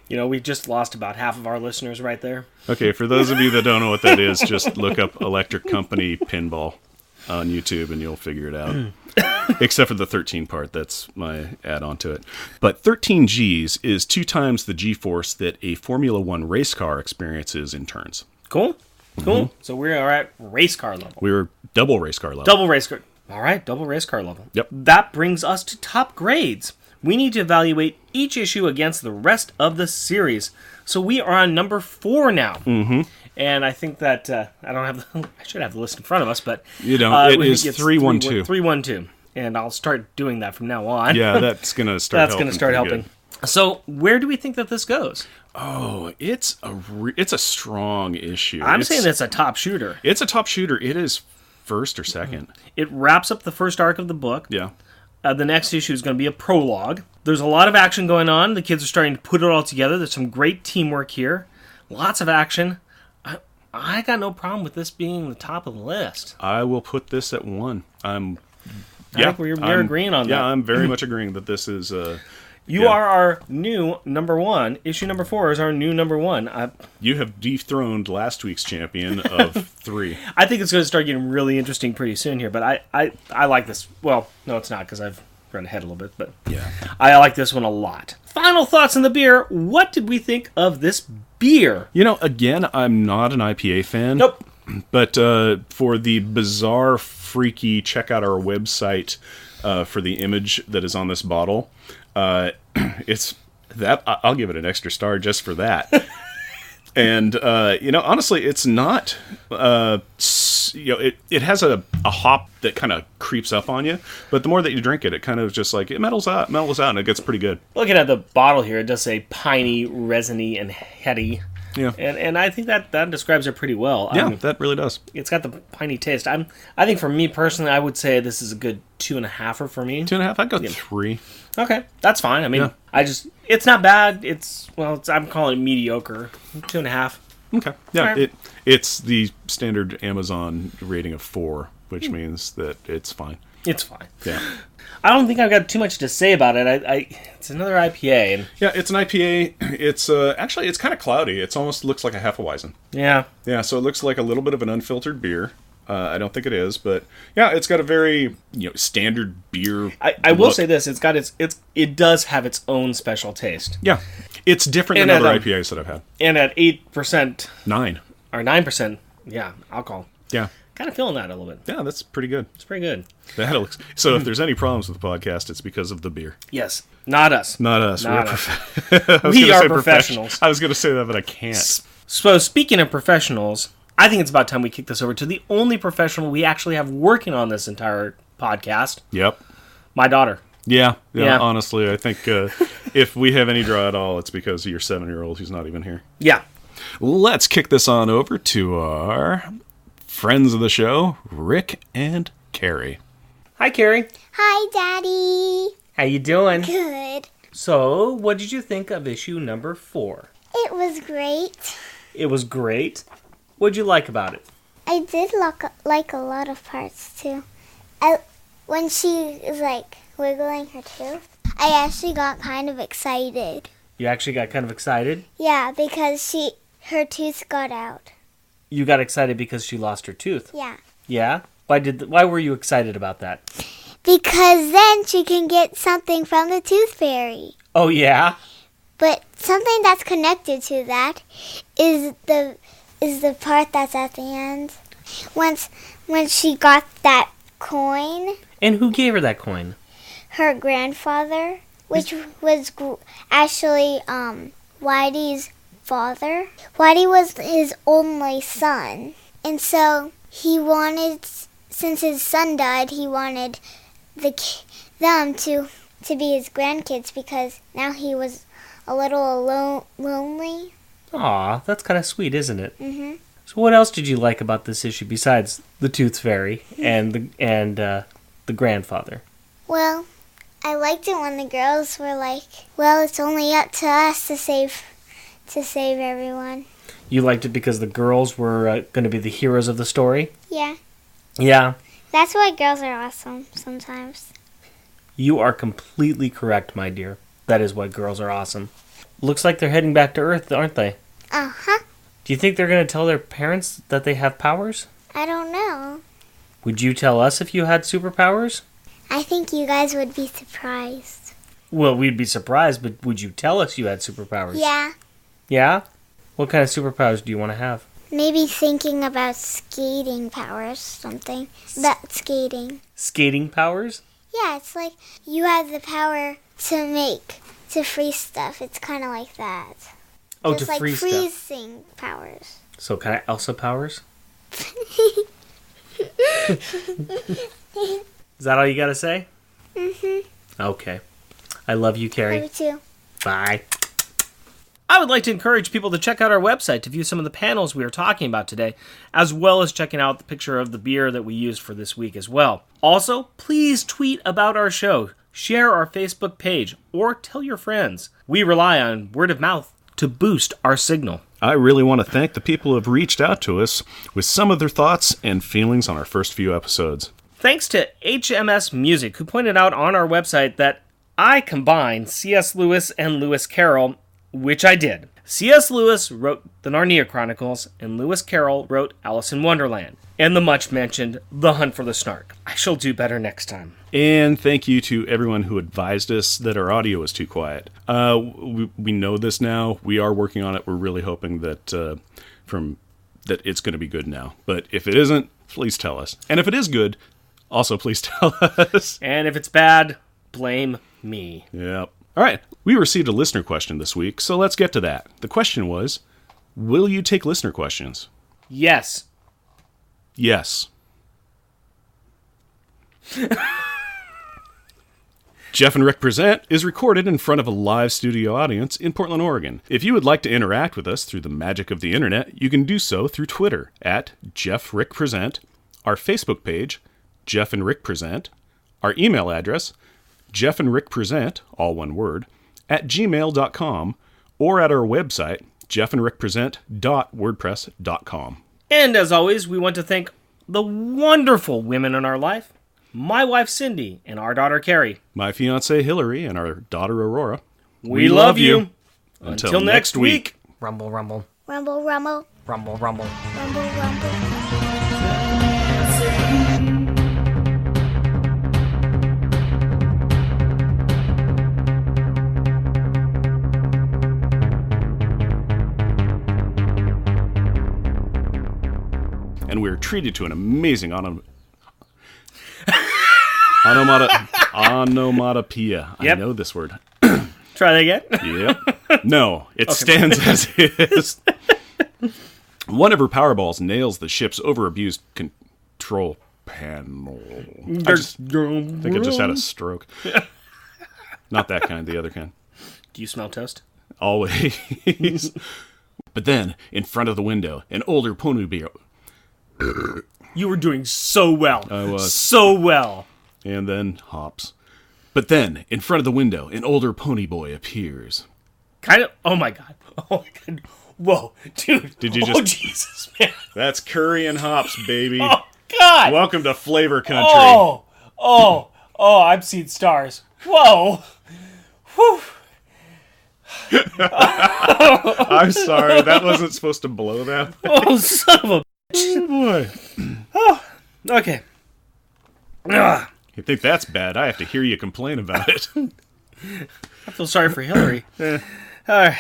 You know, we just lost about half of our listeners right there. Okay, for those of you that don't know what that is, just look up Electric Company Pinball on YouTube and you'll figure it out. Except for the 13 part, that's my add-on to it. But 13 Gs is 2 times the G-force that a Formula One race car experiences in turns. Cool. So we are at race car level. We were double race car level. Double race car. All right, double race car level. Yep. That brings us to top grades. We need to evaluate each issue against the rest of the series. So we are on number 4 now. Mm-hmm. And I think that I don't have. I should have the list in front of us, but You don't. It is it's 312. 312, and I'll start doing that from now on. Yeah, that's going to start That's going to start pretty helping. good. So where do we think that this goes? Oh, it's a strong issue. I'm saying it's a top shooter. It's a top shooter. It is first or second. It wraps up the first arc of the book. Yeah. The next issue is going to be a prologue. There's a lot of action going on. The kids are starting to put it all together. There's some great teamwork here. Lots of action. I got no problem with this being the top of the list. I will put this at 1. I think we're agreeing on that. Yeah, I'm very much agreeing that this is... You are our new number 1. Issue number 4 is our new number 1. You have dethroned last week's champion of 3. I think it's going to start getting really interesting pretty soon here, but I like this. Well, no, it's not, because I've run ahead a little bit, but Yeah. I like this one a lot. Final thoughts on the beer. What did we think of this beer? You know, again, I'm not an IPA fan. Nope. But for the bizarre, freaky, check out our website for the image that is on this bottle, it's that I'll give it an extra star just for that. And honestly, it's not. It has a hop that kind of creeps up on you, but the more that you drink it, it kind of just like it mellows out, and it gets pretty good. Looking at the bottle here, it does say piney, resiny, and heady. Yeah. And I think that describes it pretty well. Yeah, that really does. It's got the piney taste. I think for me personally, I would say this is a good 2.5 for me. 2.5. I'd go 3. Okay, that's fine. I mean, Yeah. it's not bad. I'm calling it mediocre. 2.5. Okay. Yeah, Alright. it's the standard Amazon rating of 4, which means that it's fine. It's fine. Yeah. I don't think I've got too much to say about it. It's another IPA. And Yeah, it's an IPA. It's actually it's kind of cloudy. It almost looks like a Hefeweizen. yeah, Yeah, so it looks like a little bit of an unfiltered beer. I don't think it is, but yeah, it's got a very standard beer. I will look. say this: it does have its own special taste. Yeah, it's different than And other at, IPAs that I've had. And at 8%, 9. or 9%, yeah, alcohol. Yeah, Kind of feeling that a little bit. yeah, that's pretty good. It's pretty good. That looks. So if there's any problems with the podcast, it's because of the beer, Yes, not us. not us. Not We're us. I was We gonna are say professionals. I was going to say that, but I can't. So speaking of professionals, I think it's about time we kick this over to the only professional we actually have working on this entire podcast, Yep. my daughter. Yeah. Yeah. Honestly, I think if we have any draw at all, it's because of your 7-year-old who's not even here. Yeah. Let's kick this on over to our friends of the show, Rick and Carrie. Hi, Carrie. Hi, Daddy. How you doing? Good. So, what did you think of issue number 4? It was great. It was great. What'd you like about it? I did like a lot of parts, too. When she is, wiggling her tooth, I actually got kind of excited. You actually got kind of excited? Yeah, because her tooth got out. You got excited because she lost her tooth. Yeah. Yeah? Why were you excited about that? Because then she can get something from the tooth fairy. Oh, yeah? But something that's connected to that is the part that's at the end. When she got that coin, And who gave her that coin? her grandfather, which was actually Whitey's father. Whitey was his only son. And so he wanted, since his son died, he wanted them to be his grandkids because now he was a little lonely. Aw, that's kind of sweet, isn't it? Mhm. So what else did you like about this issue besides the Tooth Fairy and the grandfather? Well, I liked it when the girls were like, well, it's only up to us to save everyone. You liked it because the girls were going to be the heroes of the story? Yeah. Yeah. That's why girls are awesome sometimes. You are completely correct, my dear. That is why girls are awesome. Looks like they're heading back to Earth, aren't they? Uh-huh. Do you think they're going to tell their parents that they have powers? I don't know. Would you tell us if you had superpowers? I think you guys would be surprised. Well, we'd be surprised, but would you tell us you had superpowers? Yeah. Yeah? What kind of superpowers do you want to have? Maybe thinking about skating powers, something. About skating. Skating powers? Yeah, it's like you have the power to freeze stuff. It's kind of like that. Oh, Just to like freeze stuff. freezing powers. So kind of Elsa powers? Is that all you got to say? Mm-hmm. Okay. I love you, Carrie. Love you too. Bye. I would like to encourage people to check out our website to view some of the panels we are talking about today, as well as checking out the picture of the beer that we used for this week as well. Also, please tweet about our show, share our Facebook page, or tell your friends. We rely on word of mouth to boost our signal. I really want to thank the people who have reached out to us with some of their thoughts and feelings on our first few episodes. Thanks to HMS Music, who pointed out on our website that I combined C.S. Lewis and Lewis Carroll, which I did. C.S. Lewis wrote the Narnia Chronicles, and Lewis Carroll wrote Alice in Wonderland, and the much-mentioned The Hunt for the Snark. I shall do better next time. And thank you to everyone who advised us that our audio was too quiet. We know this now. We are working on it. We're really hoping that that it's going to be good now. But if it isn't, please tell us. And if it is good, also please tell us. And if it's bad, blame me. Yep. All right. We received a listener question this week, so let's get to that. The question was, will you take listener questions? Yes. Yes. Jeff and Rick Present is recorded in front of a live studio audience in Portland, Oregon. If you would like to interact with us through the magic of the internet, you can do so through Twitter at Jeff Rick Present, our Facebook page, Jeff and Rick Present, our email address, Jeff and Rick Present, all one word, at gmail.com, or at our website, jeffandrickpresent.wordpress.com. And as always, we want to thank the wonderful women in our life, my wife Cindy and our daughter Carrie. My fiancée Hillary and our daughter Aurora. We love you. Until next week. Rumble, rumble. Rumble, rumble. Rumble, rumble. Rumble, rumble. And we were treated to an amazing onomatopoeia. Yep. I know this word. Try that again. Yep. No, it stands as is. One of her powerballs nails the ship's overabused control panel. I think I just had a stroke. Not that kind, the other kind. Do you smell toast? Always. But then, in front of the window, an older pony bear. You were doing so well. I was. So well. And then hops. But then, in front of the window, an older pony boy appears. Kind of. Oh my god. Oh my god. Whoa, dude. Did you Oh just- Jesus, man. That's curry and hops, baby. Oh god. Welcome to Flavor Country. Oh, I've seen stars. Whoa. Whew. I'm sorry, that wasn't supposed to blow that. Oh, son of a. Oh, boy. Okay. Ugh. You think that's bad? I have to hear you complain about it. I feel sorry for Hillary. All right.